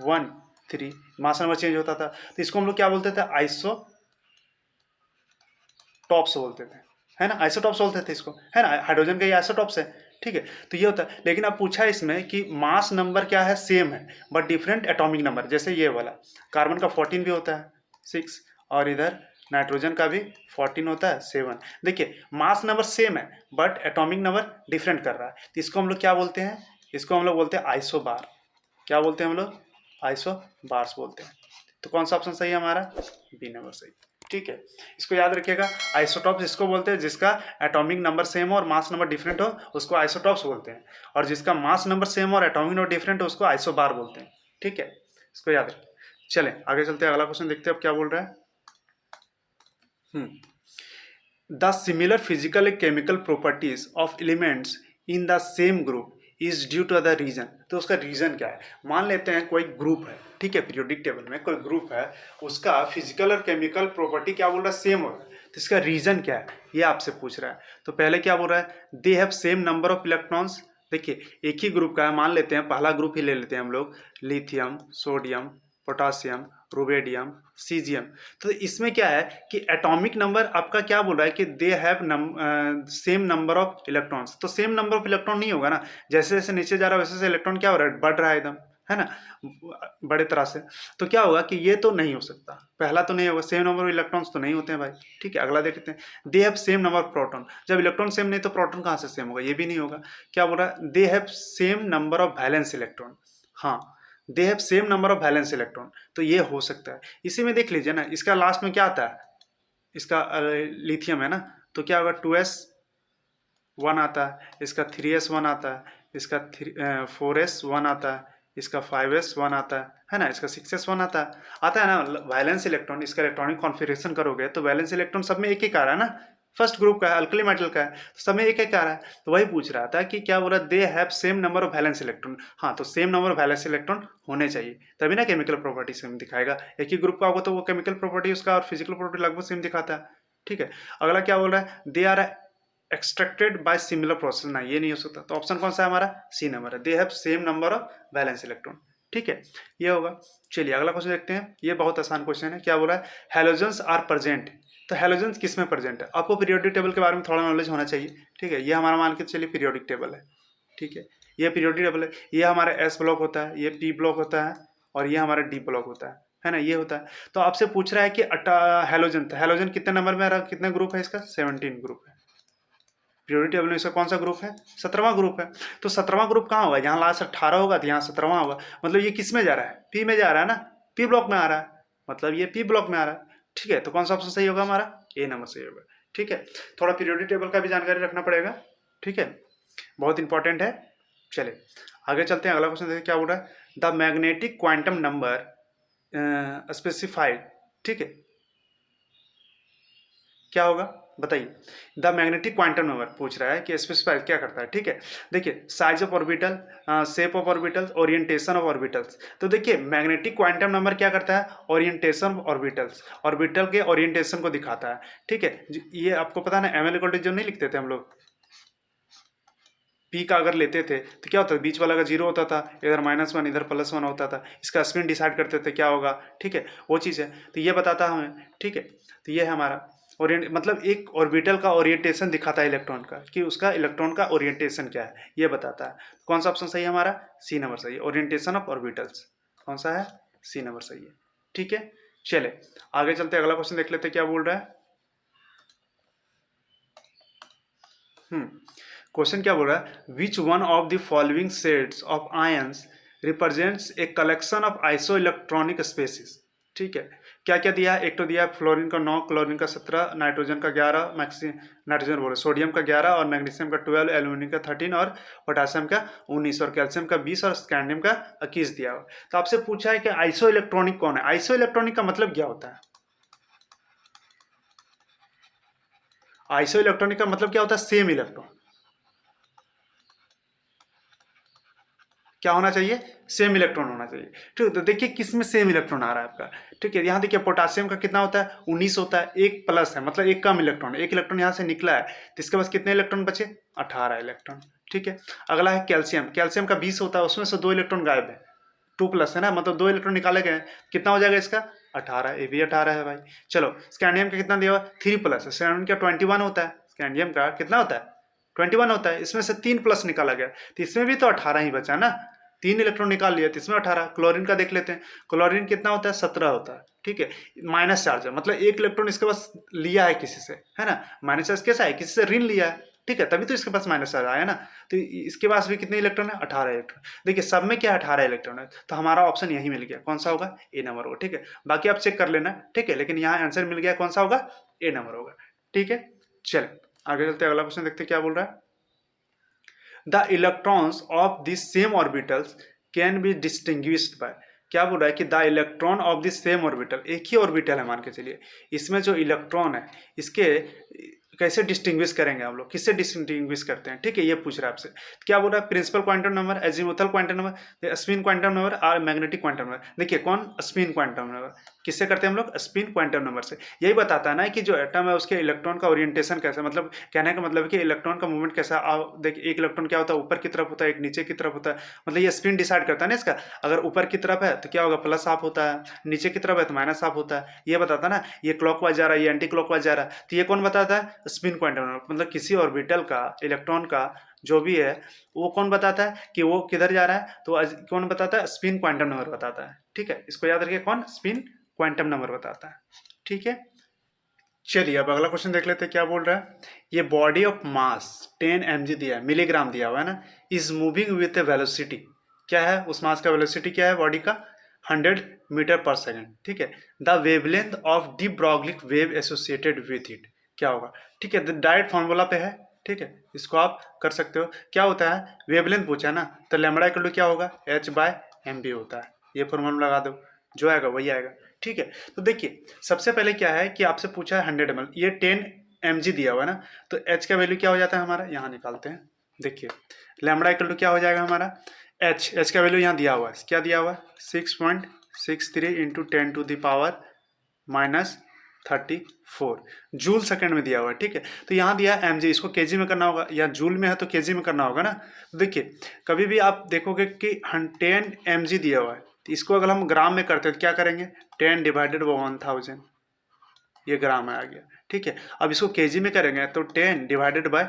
1 3, mass number change होता था, तो इसको हम लोग क्या बोलते थे आइसोटॉप्स बोलते थे, है ना, आइसोटॉप्स बोलते थे इसको, है ना, हाइड्रोजन का ये आइसोटॉप्स है, ठीक है। तो ये होता है, लेकिन अब पूछा है इसमें कि मास नंबर क्या है सेम है बट डिफरेंट एटॉमिक नंबर, जैसे ये वाला कार्बन का 14 भी होता है 6, और इधर नाइट्रोजन का भी 14 होता है 7, देखिए मास नंबर सेम है बट एटॉमिक नंबर डिफरेंट कर रहा है, तो इसको हम लोग क्या बोलते हैं, इसको हम लोग बोलते हैं आइसोबार, क्या बोलते हैं हम लोग आइसोबार्स बोलते हैं। तो कौन सा ऑप्शन सही है हमारा, बी नंबर सही, ठीक है। इसको याद रखिएगा, आइसोटॉप्स इसको बोलते हैं जिसका एटॉमिक नंबर सेम हो और मास नंबर डिफरेंट हो उसको आइसोटॉप्स बोलते हैं, और जिसका मास नंबर सेम हो और एटॉमिक नंबर डिफरेंट हो उसको आइसोबार बोलते हैं, ठीक है, इसको याद रखिए। चलें आगे चलते हैं, अगला क्वेश्चन देखते हैं अब क्या बोल रहा है। The similar physical chemical properties of elements in the same group is due to the reason, तो उसका रीजन क्या है, मान लेते हैं कोई ग्रुप है, ठीक है, पीरियोडिक टेबल में कोई ग्रुप है, उसका फिजिकल और केमिकल प्रॉपर्टी क्या बोल रहा है सेम हो रहा है, तो इसका रीजन क्या है ये आपसे पूछ रहा है। तो पहले क्या बोल रहा है, they have same number of electrons, देखिए एक ही ग्रुप का है, मान लेते हैं पहला ग्रुप ही ले लेते हैं हम लोग, lithium sodium potassium rubidium caesium, तो इसमें क्या है कि एटॉमिक नंबर आपका क्या बोल रहा है कि दे have same number of electrons, तो सेम नंबर ऑफ इलेक्ट्रॉन नहीं होगा ना, जैसे जैसे नीचे जा रहा है वैसे वैसे इलेक्ट्रॉन क्या हो रहा है बढ़ रहा है एकदम, है ना, बड़े तरह से, तो क्या होगा कि ये तो नहीं हो सकता, पहला तो नहीं होगा, सेम नंबर ऑफ इलेक्ट्रॉन्स तो नहीं होते हैं भाई, ठीक है। अगला देखते हैं, दे have same number of proton, जब इलेक्ट्रॉन सेम नहीं तो प्रोटॉन कहाँ से सेम होगा, ये भी नहीं होगा। क्या बोल रहा है, they have same number of valence electron, हाँ they have same number of valence electron, तो ये हो सकता है। इसी में देख लीजिए ना, इसका लास्ट में क्या आता है, इसका लिथियम है ना, तो क्या होगा 2s1 आता है, इसका 3s1 आता है, इसका 4s1 आता है, इसका 5s1 आता है ना, इसका 6s1 आता है ना। वैलेंस इलेक्ट्रॉन, इसका इलेक्ट्रॉनिक कॉन्फ़िगरेशन करोगे तो वैलेंस इलेक्ट्रॉन सब में एक एक आ रहा है ना, फर्स्ट ग्रुप का है, अल्कली मेटल का है, तो सब में एक एक आ रहा है। तो वही पूछ रहा था कि क्या बोला, दे have same number of valence electron. हाँ, तो same number of valence electron होने चाहिए, तभी ना केमिकल प्रॉपर्टी सेम दिखाएगा। एक ही ग्रुप का होगा तो वो केमिकल प्रॉपर्टी उसका और फिजिकल प्रॉपर्टी लगभग सेम दिखाता है। ठीक है, अगला क्या बोल रहा है, they are extracted by similar process. ना, ये नहीं हो सकता, तो ऑप्शन कौन सा है हमारा, सी नंबर है, they have same number of valence electron. ठीक है, ये होगा। चलिए अगला क्वेश्चन देखते हैं, ये बहुत आसान क्वेश्चन है। क्या बोला है, हेलोजेंस आर प्रेजेंट। तो हेलोजेंस किस में प्रेजेंट है, आपको पीरियोडिक टेबल के बारे में थोड़ा नॉलेज होना चाहिए। ठीक है, ये हमारा मान के चलिए पीरियोडिक टेबल है। ठीक है, ये पीरियोडिक टेबल है, ये हमारा एस ब्लॉक होता है, ये पी ब्लॉक होता है, और ये हमारा डी ब्लॉक होता है ना, ये होता है। तो आपसे पूछ रहा है कि हेलोजन, हेलोजन कितने नंबर में रहा, कितने ग्रुप है इसका, 17 ग्रुप है। पीरियोडिक टेबल में इसका कौन सा ग्रुप है, 17वां ग्रुप है। तो 17वां ग्रुप कहाँ होगा, यहाँ लास्ट 18 होगा तो यहाँ 17वां होगा, मतलब ये किस में जा रहा है, पी में जा रहा है ना, पी ब्लॉक में आ रहा है, मतलब ये पी ब्लॉक में आ रहा है। ठीक है, तो कौन सा ऑप्शन सही होगा हमारा, ए नंबर सही होगा। ठीक है, थोड़ा पीरियोडिक टेबल का भी जानकारी रखना पड़ेगा। ठीक है, बहुत इंपॉर्टेंट है। चले आगे चलते हैं, अगला क्वेश्चन देखिए क्या बोल रहा है, the magnetic quantum number specified. ठीक है, क्या होगा बताइए, द मैग्नेटिक क्वांटम नंबर पूछ रहा है कि स्पेसिफाई क्या करता है। ठीक है, देखिए size of orbital, shape of orbitals, orientation of orbitals. तो देखिए मैग्नेटिक क्वांटम नंबर क्या करता है, ओरिएंटेशन ऑफ ऑर्बिटल्स, ऑर्बिटल के ओरिएंटेशन को दिखाता है। ठीक है, ये आपको पता ना, एम एल इक्वल टू जो नहीं लिखते थे हम लोग, पी का अगर लेते थे तो क्या होता था, बीच वाला का जीरो होता था, इधर -1 इधर +1 होता था, इसका स्पिन डिसाइड करते थे क्या होगा। ठीक है, वो चीज़ है, तो ये बताता हमें। ठीक है, तो ये है हमारा ओरिएंट, मतलब एक ऑर्बिटल का ओरिएंटेशन दिखाता है इलेक्ट्रॉन का, कि उसका इलेक्ट्रॉन का ओरिएंटेशन क्या है, ये बताता है। कौन सा ऑप्शन सही है हमारा, सी नंबर सही है, ओरिएंटेशन ऑफ ऑर्बिटल्स कौन सा है, सी नंबर सही है। ठीक है, चले आगे चलते अगला क्वेश्चन देख लेते क्या बोल रहा है। क्वेश्चन क्या बोल रहा है, which one of the following sets of ions represents a collection of isoelectronic species. ठीक है, क्या क्या दिया है, एक तो दिया है फ्लोरीन का 9, क्लोरीन का 17, नाइट्रोजन का 11, नाइट्रोजन बोले सोडियम का 11 और मैग्नीशियम का 12, एल्यूमिनियम का 13 और पोटासियम का 19 और कैल्शियम का 20 और स्कैंडियम का 21 दिया हुआ। तो आपसे पूछा है कि आइसो इलेक्ट्रॉनिक कौन है। आइसो इलेक्ट्रॉनिक का मतलब क्या होता है, आइसो इलेक्ट्रॉनिक का मतलब क्या होता है, सेम इलेक्ट्रॉन। क्या होना चाहिए, सेम इलेक्ट्रॉन होना चाहिए। ठीक है, तो देखिए किस में सेम इलेक्ट्रॉन आ रहा है आपका। ठीक है, यहाँ देखिए पोटासियम का कितना होता है, 19 होता है, एक प्लस है, मतलब एक कम इलेक्ट्रॉन, एक इलेक्ट्रॉन यहाँ से निकला है, तो इसके पास कितने इलेक्ट्रॉन बचे, 18 इलेक्ट्रॉन। ठीक है, अगला है कैल्शियम, कैल्शियम का 20 होता है, उसमें से 2 इलेक्ट्रॉन गायब है, 2+ है ना, मतलब 2 इलेक्ट्रॉन निकाले गए, कितना हो जाएगा इसका 18, ये भी 18 है भाई। चलो स्कैंडियम का कितना दिया हुआ, 3+ है, स्कैंडियम का 21 होता है, स्कैंडियम का कितना होता है 21 होता है, इसमें से 3+ निकाला गया, तो इसमें भी तो 18 ही बचा ना, 3 इलेक्ट्रॉन निकाल लिया तो इसमें 18। क्लोरीन का देख लेते हैं, क्लोरीन कितना होता है, 17 होता है। ठीक है, माइनस चार्ज है, मतलब एक इलेक्ट्रॉन इसके पास लिया है किसी से, है ना, माइनस चार्ज कैसा है, किसी से ऋण लिया है। ठीक है, तभी तो इसके पास माइनस चार्ज आया ना, तो इसके पास भी कितने इलेक्ट्रॉन है, 18 इलेक्ट्रॉन। देखिए सब में क्या 18 इलेक्ट्रॉन है, तो हमारा ऑप्शन यही मिल गया, कौन सा होगा, ए नंबर होगा। ठीक है, बाकी आप चेक कर लेना। ठीक है, लेकिन यहाँ आंसर मिल गया, कौन सा होगा, ए नंबर होगा। ठीक है, चले आगे चलते अगला क्वेश्चन देखते क्या बोल रहा है, the electrons of the same orbitals can be distinguished by. क्या बोल रहा है कि the electron of the same orbital, एक ही ऑर्बिटल है मान के चलिए, इसमें जो इलेक्ट्रॉन है इसके कैसे डिस्टिंग्विश करेंगे हम लोग, किससे डिस्टिंग्विश करते हैं। ठीक है, ये पूछ रहा है आपसे। क्या बोल रहा है, principal quantum number, azimuthal quantum number, spin quantum number और मैग्नेटिक क्वांटम नंबर। देखिए कौन, स्पिन क्वांटम नंबर, किससे करते हैं हम लोग, स्पिन क्वांटम नंबर से। यही बताता है ना कि जो एटम है उसके इलेक्ट्रॉन का ओरिएंटेशन कैसा, मतलब कहने का मतलब है कि इलेक्ट्रॉन का मूवमेंट कैसा। देखिए एक इलेक्ट्रॉन क्या होता है, ऊपर की तरफ होता है, एक नीचे की तरफ होता है, मतलब ये स्पिन डिसाइड करता है ना इसका। अगर ऊपर की तरफ है तो क्या होगा, प्लस हाफ होता है, नीचे की तरफ है तो माइनस हाफ होता है। ये बताता है ना, ये क्लॉकवाइज जा रहा है, ये एंटी क्लॉकवाइज जा रहा है, तो ये कौन बताता है, स्पिन क्वांटम नंबर। मतलब किसी ऑर्बिटल का इलेक्ट्रॉन का जो भी है वो कौन बताता है कि वो किधर जा रहा है, तो कौन बताता है, स्पिन क्वांटम नंबर बताता है। ठीक है, इसको याद रखिए, कौन, स्पिन क्वांटम नंबर बताता है। ठीक है, चलिए अब अगला क्वेश्चन देख लेते हैं क्या बोल रहा है, ये बॉडी ऑफ मास 10 mg दिया है, मिलीग्राम दिया हुआ है ना, is moving with A velocity. क्या है उस मास का वेलोसिटी, क्या है बॉडी का, 100 मीटर पर सेकेंड। ठीक है, the wavelength of de Broglie wave associated with it क्या होगा। ठीक है, डायरेक्ट फॉर्मूला पे है। ठीक है, इसको आप कर सकते हो। क्या होता है, वेवलेंथ पूछा है ना, तो लैम्बडा इक्वल टू क्या होगा, h/l MB होता है। ये फॉर्मूला लगा दो, जो आएगा वही आएगा। ठीक है, तो देखिए सबसे पहले क्या है कि आपसे पूछा है 100 ml, ये 10 mg दिया हुआ है ना, तो H का वैल्यू क्या हो जाता है हमारा, यहाँ निकालते हैं। देखिए लैम्बडा इक्वल टू क्या हो जाएगा हमारा, H का वैल्यू यहाँ दिया हुआ है, क्या दिया हुआ है 6.63 इंटू 10⁻³ जूल सेकंड में दिया हुआ है। ठीक है, तो यहाँ दिया है mg, इसको केजी में करना होगा, या जूल में है तो केजी में करना होगा ना। तो देखिए कभी भी आप देखोगे कि 10 mg दिया हुआ है, तो इसको अगर हम ग्राम में करते हैं तो क्या करेंगे, 10 डिवाइडेड बाई 1000, ये ग्राम में आ गया। ठीक है, अब इसको केजी में करेंगे तो 10 डिवाइडेड बाय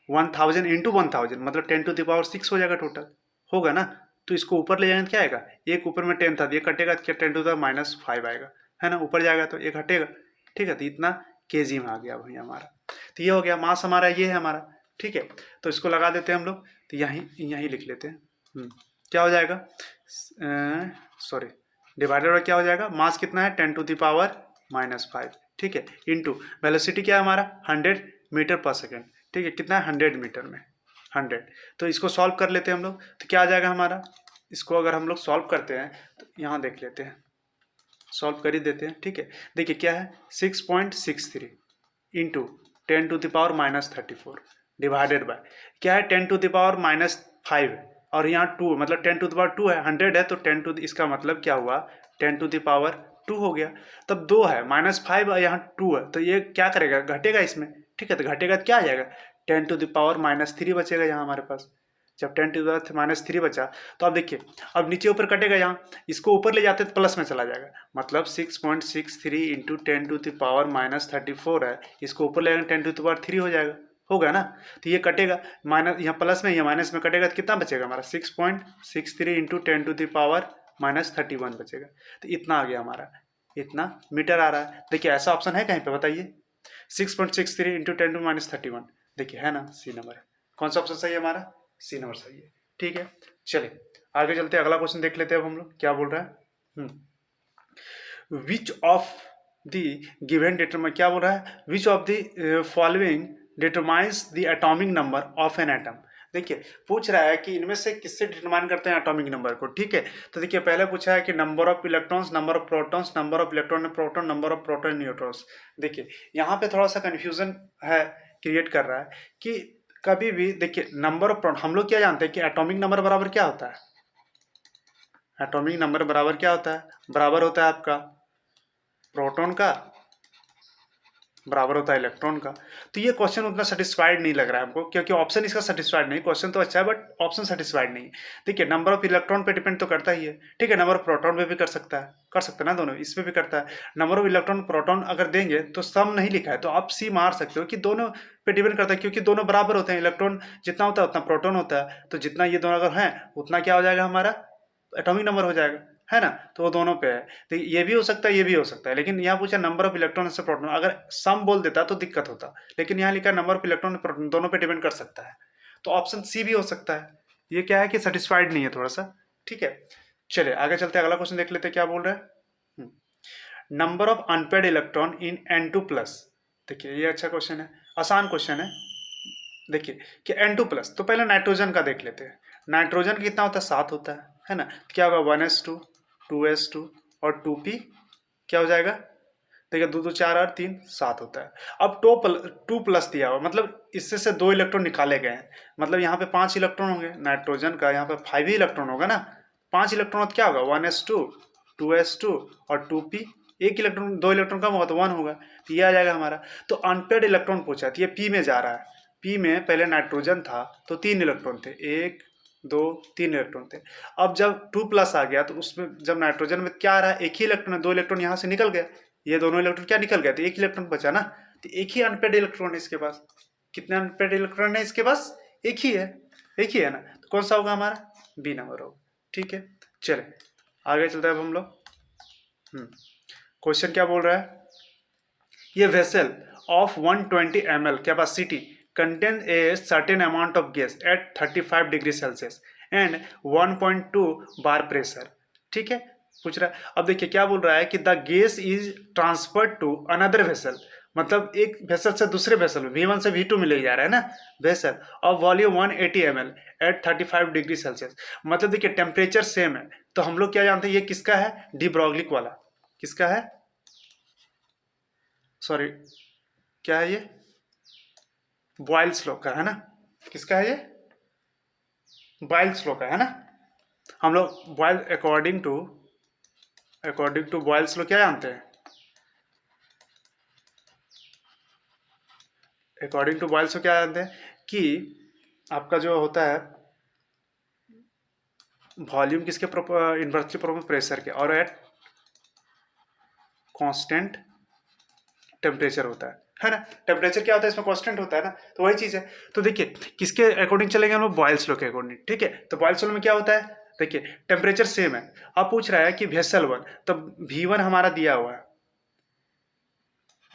1000 इंटू 1000, मतलब 10⁶ हो जाएगा टोटल, होगा ना। तो इसको ऊपर ले जाएंगे तो क्या आएगा, एक ऊपर में 10 था, ये कटेगा तो क्या 10⁻⁵ आएगा, है ना, ऊपर जाएगा तो एक हटेगा। ठीक है, तो इतना केजी में आ गया भाई हमारा। तो ये हो गया मास हमारा, ये है हमारा। ठीक है, तो इसको लगा देते हैं हम लोग, तो यहीं लिख लेते हैं। क्या हो जाएगा, सॉरी डिवाइडेड बाय क्या हो जाएगा, मास कितना है 10⁻⁵। ठीक है, इंटू वेलोसिटी क्या है हमारा 100 मीटर पर सेकेंड। ठीक है, कितना है 100 मीटर में 100। तो इसको सॉल्व कर लेते हैं हम लोग, तो क्या आ जाएगा हमारा, इसको अगर हम लोग सॉल्व करते हैं तो यहाँ देख लेते हैं, सॉल्व कर ही देते हैं। ठीक है, देखिए क्या है 6.63 इंटू 10⁻⁻34 डिवाइडेड बाय क्या है 10⁻⁵, और यहाँ 2 मतलब 10⁻² है, 100 है तो 10 इसका मतलब क्या हुआ 10⁻² हो गया। तब 2 है -5 यहाँ 2 है, तो ये क्या करेगा, घटेगा इसमें। ठीक है, तो घटेगा तो क्या आ जाएगा 10⁻³ बचेगा यहाँ हमारे पास। जब 10⁻³ बचा तो अब देखिए, अब नीचे ऊपर कटेगा, यहाँ इसको ऊपर ले जाते तो प्लस में चला जाएगा, मतलब 6.63 इंटू 10⁻⁻34 है, इसको ऊपर ले जाएंगे 10⁻³ हो जाएगा, होगा ना। तो ये कटेगा, माइनस यहाँ प्लस में, ये माइनस में कटेगा तो कितना बचेगा हमारा 6.63 इंटू 10⁻31 बचेगा। तो इतना आ गया हमारा, इतना मीटर आ रहा है। देखिए ऐसा ऑप्शन है कहीं पे, बताइए 6.63 इंटू 10⁻31, देखिए है ना, सी नंबर है। कौन सा ऑप्शन सही है हमारा, सी नंबर सही है। ठीक है, चलिए आगे चलते हैं, अगला क्वेश्चन देख लेते हैं अब हम लोग क्या बोल रहा है। Which of the given determine, क्या बोल रहा है, which of the following determines the atomic number of an atom. देखिए पूछ रहा है कि इनमें से किससे डिटरमाइन करते हैं एटॉमिक नंबर को। ठीक है, तो देखिए पहले पूछा है कि number of electrons, number of protons, number of electron and proton, number of proton neutrons. देखिए यहाँ पे थोड़ा सा कंफ्यूजन है, क्रिएट कर रहा है कि कभी भी देखिए नंबर ऑफ प्रोटॉन, हम लोग क्या जानते हैं कि एटॉमिक नंबर बराबर क्या होता है, एटॉमिक नंबर बराबर क्या होता है, बराबर होता है आपका प्रोटॉन का, बराबर होता है इलेक्ट्रॉन का। तो ये क्वेश्चन उतना सेटिस्फाइड नहीं लग रहा है हमको, क्योंकि ऑप्शन इसका सेटिस्फाइड नहीं, क्वेश्चन तो अच्छा है बट ऑप्शन सेटिस्फाइड नहीं है। देखिए नंबर ऑफ इलेक्ट्रॉन पे डिपेंड तो करता ही है। ठीक है, नंबर ऑफ प्रोटॉन पे भी कर सकता है ना, दोनों इसमें भी करता है। नंबर ऑफ इलेक्ट्रॉन प्रोटॉन अगर देंगे तो सम नहीं लिखा है, तो आप सी मार सकते हो कि दोनों पे डिपेंड करता है, क्योंकि दोनों बराबर होते हैं, इलेक्ट्रॉन जितना होता है उतना प्रोटॉन होता है, तो जितना ये दोनों अगर हैं उतना क्या हो जाएगा हमारा एटॉमिक नंबर हो जाएगा, है ना। तो वो दोनों पे है, तो ये भी हो सकता है ये भी हो सकता है, लेकिन यहाँ पूछा नंबर ऑफ इलेक्ट्रॉन से प्रोटॉन, अगर सम बोल देता तो दिक्कत होता, लेकिन यहाँ लिखा नंबर ऑफ इलेक्ट्रॉन प्रोटॉन, दोनों पे डिपेंड कर सकता है, तो ऑप्शन सी भी हो सकता है। ये क्या है कि सेटिस्फाइड नहीं है थोड़ा सा। ठीक है, चलिए आगे चलते हैं, अगला क्वेश्चन देख लेते हैं क्या बोल रहा है। Number of unpaired electron in N2+। देखिए ये अच्छा क्वेश्चन है, आसान क्वेश्चन है। देखिए कि N2+, तो पहले नाइट्रोजन का देख लेते हैं। नाइट्रोजन का कितना होता है 7 होता है ना, तो क्या होगा 1s2 2s2 और 2p क्या हो जाएगा, देखिए 2 2 4 और 3 7 होता है। अब 2+ दिया हुआ, मतलब इससे से 2 इलेक्ट्रॉन निकाले गए हैं, मतलब यहाँ पे 5 इलेक्ट्रॉन होंगे, नाइट्रोजन का यहाँ पे 5 ही इलेक्ट्रॉन होगा ना, 5 इलेक्ट्रॉन तो क्या होगा 1s2 2s2 और 2p, एक इलेक्ट्रॉन 2 इलेक्ट्रॉन कम होगा तो 1 होगा, तो ये आ जाएगा हमारा। तो अनपेड इलेक्ट्रॉन पूछा, तो ये p में जा रहा है, p में पहले नाइट्रोजन था तो 3 इलेक्ट्रॉन थे, 1 2 3 इलेक्ट्रॉन थे। अब जब 2+ आ गया तो उसमें जब नाइट्रोजन में क्या आ रहा है, एक ही इलेक्ट्रॉन है, 2 इलेक्ट्रॉन यहाँ से निकल गया, ये दोनों इलेक्ट्रॉन क्या निकल गया, तो एक इलेक्ट्रॉन बचा ना, तो एक ही अनपेड इलेक्ट्रॉन है इसके पास। कितने अनपेड इलेक्ट्रॉन है इसके पास, एक ही है ना, तो कौन सा होगा हमारा, बी नंबर होगा। ठीक है, चले आगे चलते हैं अब हम लोग। क्वेश्चन क्या बोल रहा है, ये vessel of 120 ml capacity contain a certain amount of gas at 35 degree Celsius and 1.2 bar pressure. ठीक है, पूछ रहा है। अब देखिए क्या बोल रहा है कि the gas is transferred to another vessel, मतलब एक वेसल से दूसरे वेसल में V1 से V2 में ले जा रहा है ना वेसल, और volume 180 ml at 35 degree Celsius. मतलब देखिए टेम्परेचर सेम है, तो हम लोग क्या जानते हैं ये किसका है, डी ब्रॉगली वाला किसका है, सॉरी क्या है ये, बॉयल्स लॉ का है ना, किसका है ये, बॉयल्स लॉ का है ना। हम लोग Boyle according to Boyle's law क्या जानते हैं, अकॉर्डिंग टू बॉयल्स लॉ क्या जानते हैं कि आपका जो होता है वॉल्यूम किसके इन्वर्सली प्रोपोर्शनल प्रेशर के और एट कांस्टेंट टेम्परेचर होता है ना। टेम्परेचर क्या होता है इसमें, कांस्टेंट होता है ना, तो वही चीज है। तो देखिए किसके अकॉर्डिंग चलेंगे हम लोग, बॉयल्स लॉ के अकॉर्डिंग, ठीक है। तो बॉयल्स लॉ में क्या होता है, देखिए टेम्परेचर सेम है, अब पूछ रहा है कि वेसल 1, तो V1 हमारा दिया हुआ है,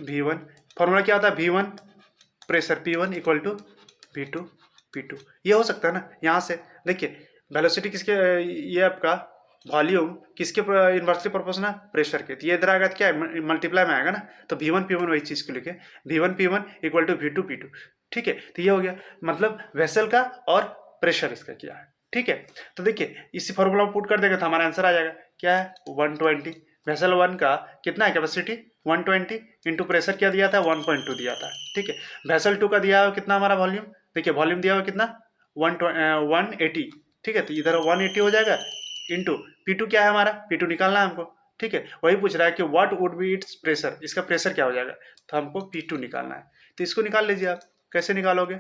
V1 फॉर्मूला क्या होता है, V1 pressure P1 equal to V2 P2, ये हो सकता है ना। यहाँ से देखिए वेलोसिटी किसके, ये आपका वॉल्यूम किसके इन्वर्सली प्रोपोर्शनल प्रेशर के, तो ये इधर आएगा तो क्या है मल्टीप्लाई में आएगा ना, तो V1 P1 वही चीज़ को लिखे V1 P1 equal to V2 P2, ठीक है। तो ये हो गया मतलब वेसल का और प्रेशर इसका क्या है, ठीक है। तो देखिए इसी फॉर्मूला में पुट कर देगा तो हमारा आंसर आ जाएगा, क्या है 120। वेसल 1 का कितना है कैपेसिटी 120 इंटू प्रेशर क्या दिया था 1.2 दिया था, ठीक है। वेसल 2 का दिया हुआ कितना हमारा वॉल्यूम, देखिए वॉल्यूम दिया हुआ कितना 180, ठीक है। तो इधर 180 हो जाएगा इंटू P2 क्या है हमारा, P2 निकालना है हमको, ठीक है। वही पूछ रहा है कि what would be it's pressure, इसका प्रेशर क्या हो जाएगा, तो हमको P2 निकालना है। तो इसको निकाल लीजिए आप, कैसे निकालोगे,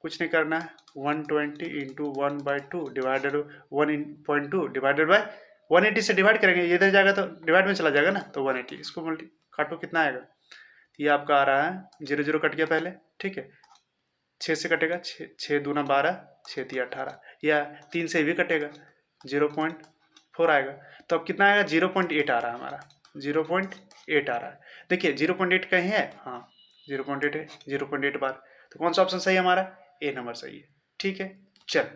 कुछ नहीं करना है 120 इंटू 1/2 डिवाइडेड 1.2 डिवाइडेड बाय 180 से डिवाइड करेंगे, ये इधर जाएगा तो डिवाइड में चला जाएगा ना, तो 180 इसको मल्टी काटो कितना आएगा, ये आपका आ रहा है 0 0 कट गया पहले, ठीक है। 6 से कटेगा 6 दूना 12 6 3 18, या 3 से भी कटेगा 0.4 आएगा, तो अब कितना आएगा 0.8 आ रहा है हमारा, 0.8 आ रहा है। देखिए 0.8 कहीं है, हाँ 0.8 है, 0.8 बार, तो कौन सा ऑप्शन सही है हमारा, ए नंबर सही है, ठीक है। चल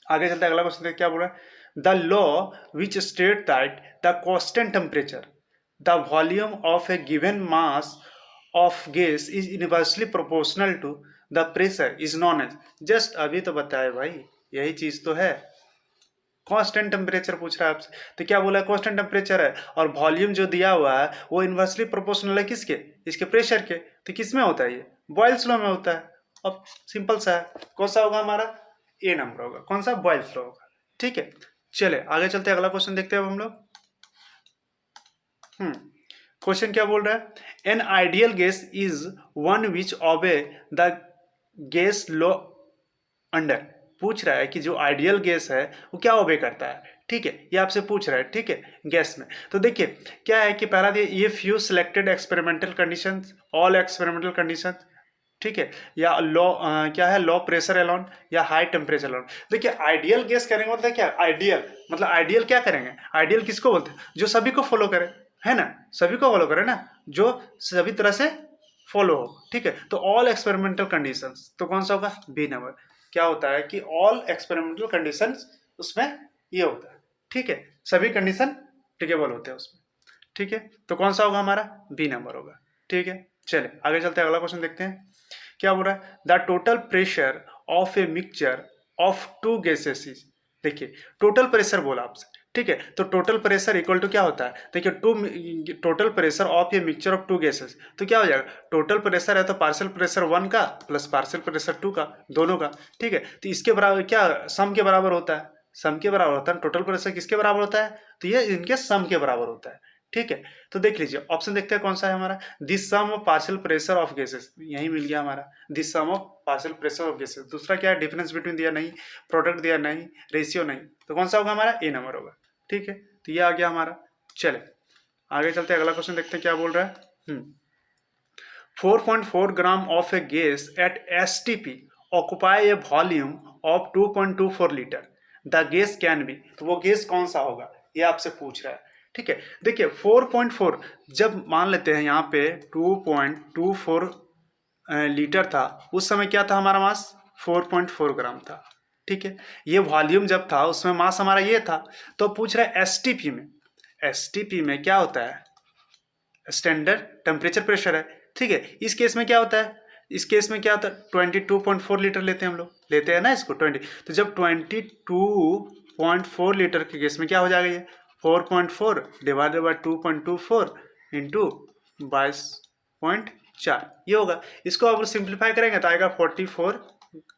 आगे चलते हैं, अगला क्वेश्चन क्या बोल रहा है, the law which state that the constant temperature the volume of a given mass of gas is inversely proportional to the pressure is known as, just अभी तो बताए भाई, यही चीज तो है, कांस्टेंट टेम्परेचर पूछ रहा है आपसे, तो क्या बोला है कांस्टेंट टेम्परेचर है और वॉल्यूम जो दिया हुआ है वो इनवर्सली प्रोपोर्शनल है किसके, इसके प्रेशर के, तो किसमें होता है ये, बॉयल्स लॉ में होता है। अब सिंपल सा है, कौन सा होगा हमारा, ए नंबर होगा, कौन सा बॉयल्स लॉ होगा, ठीक है। चले आगे चलते हैं, अगला क्वेश्चन देखते हैं हम लोग। क्वेश्चन क्या बोल रहा है, an ideal gas is one which obey the gas law under, पूछ रहा है कि जो आइडियल गैस है वो क्या ओबे करता है, ठीक है, ये आपसे पूछ रहा है, ठीक है गैस में। तो देखिए क्या है कि पहला दिया ये few selected experimental conditions all experimental conditions, ठीक है, या लो क्या है लो प्रेशर एलोन या हाई टेम्परेचर एलोन। देखिए आइडियल गैस करेंगे मतलब क्या, आइडियल मतलब आइडियल क्या करेंगे, आइडियल किसको बोलते हैं, जो सभी को फॉलो करे, है ना, सभी को फॉलो करे ना, जो सभी तरह से फॉलो हो, ठीक है। तो ऑल एक्सपेरिमेंटल कंडीशंस, तो कौन सा होगा, बी नंबर। क्या होता है कि ऑल एक्सपेरिमेंटल कंडीशंस उसमें ये होता है, ठीक है, सभी कंडीशन एप्लीकेबल होते हैं उसमें, ठीक है। तो कौन सा होगा हमारा, बी नंबर होगा, ठीक है। चले आगे चलते हैं, अगला क्वेश्चन देखते हैं क्या बोल रहा है, the total pressure of a mixture of two gases is, देखिए टोटल प्रेशर बोला आपसे, ठीक है। तो टोटल प्रेशर इक्वल टू क्या होता है, देखिए total pressure of a mixture of two gases, तो क्या हो जाएगा, टोटल प्रेशर है तो पार्शियल प्रेशर 1 का प्लस पार्शियल प्रेशर 2 का, दोनों का, ठीक है। तो इसके बराबर क्या सम के बराबर होता है, सम के बराबर होता है, टोटल प्रेशर किसके बराबर होता है, तो ये इनके सम के बराबर होता है, ठीक है। तो देख लीजिए ऑप्शन देखते हैं कौन सा है हमारा, this sum of partial pressure of gases, यही मिल गया हमारा, this sum of partial pressure of gases. दूसरा क्या है, डिफरेंस बिटवीन दिया नहीं, प्रोडक्ट दिया नहीं, रेशियो नहीं, तो कौन सा होगा हमारा, ए नंबर होगा, ठीक है। तो ये आ गया हमारा। चले आगे चलते हैं, अगला क्वेश्चन देखते हैं क्या बोल रहा है, 4.4 gram of A gas at STP occupy A volume of 2.24 litre, the gas can be, तो वो गैस कौन सा होगा, ये आपसे पूछ रहा है, ठीक है। देखिए 4.4 जब मान लेते हैं यहाँ पे 2.24 लीटर था, उस समय क्या था हमारा मास 4.4 ग्राम था, ठीक है। ये वॉल्यूम जब था उसमें मास हमारा ये था, तो पूछ रहा है STP में, STP में क्या होता है, स्टैंडर्ड टेम्परेचर प्रेशर है, ठीक है। इस केस में क्या होता है, इस केस में क्या होता है 22.4 लीटर लेते हैं हम लोग, लेते हैं ना इसको 20। तो जब 22.4 लीटर के केस में क्या हो जाएगा, ये 4.4 डिवाइडेड बाई 2.24 इंटू 22.4 ये होगा। इसको अब सिंप्लीफाई करेंगे तो आएगा 44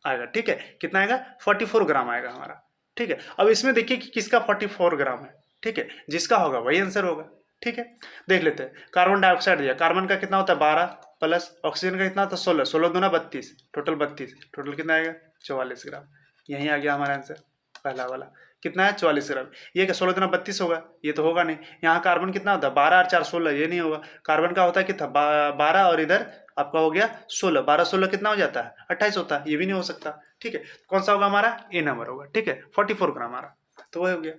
आएगा। ठीक है, कितना आएगा 44 ग्राम आएगा हमारा। ठीक है, अब इसमें देखिए कि किसका 44 ग्राम है। ठीक है, जिसका होगा वही आंसर होगा। ठीक है, देख लेते हैं। कार्बन डाइऑक्साइड दिया, कार्बन का कितना होता है 12 प्लस ऑक्सीजन का कितना होता है 16, 16 दूना 32, टोटल 32, टोटल कितना आएगा 44 ग्राम। यही आ गया हमारा आंसर पहला वाला, कितना है 44 ग्राम। ये क्या 16 दूना 32 होगा, ये तो होगा नहीं। यहाँ कार्बन कितना होता है 12 और 4 16, ये नहीं होगा। कार्बन का होता है कितना 12 और इधर आपका हो गया 16, 12 16 कितना हो जाता है 28 होता है, ये भी नहीं हो सकता। ठीक है, कौन सा होगा हमारा ए नंबर होगा। ठीक है, 44 ग्राम हमारा, तो वही हो गया।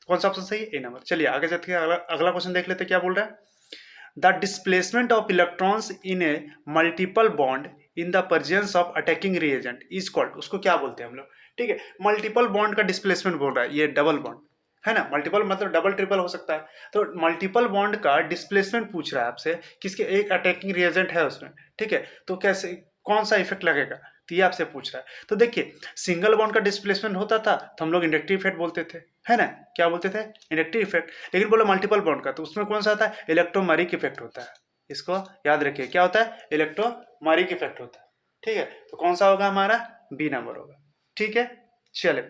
कौन सा ऑप्शन सही है, ए नंबर। चलिए आगे चलते हैं, अगला क्वेश्चन देख लेते हैं क्या बोल रहा है। The displacement of electrons in A multiple bond in the presence of attacking reagent is called, उसको क्या बोलते हैं हम लोग। ठीक है, मल्टीपल बॉन्ड का डिस्प्लेसमेंट बोल रहा है, ये डबल बॉन्ड है ना, मल्टीपल मतलब डबल ट्रिपल हो सकता है। तो मल्टीपल बॉन्ड का डिस्प्लेसमेंट पूछ रहा है आपसे, किसके एक अटैकिंग रिएजेंट है उसमें। ठीक है, तो कैसे कौन सा इफेक्ट लगेगा, तो ये आपसे पूछ रहा है। तो देखिए सिंगल बॉन्ड का डिस्प्लेसमेंट होता था तो हम लोग इंडक्टिव इफेक्ट बोलते थे, है ना, क्या बोलते थे इंडक्टिव इफेक्ट। लेकिन बोलो मल्टीपल बॉन्ड का, तो उसमें कौन सा आता है इलेक्ट्रोमेरिक इफेक्ट होता है। इसको याद रखिए, क्या होता है इलेक्ट्रोमेरिक इफेक्ट होता है। ठीक है, तो कौन सा होगा हमारा बी नंबर होगा। ठीक है, चले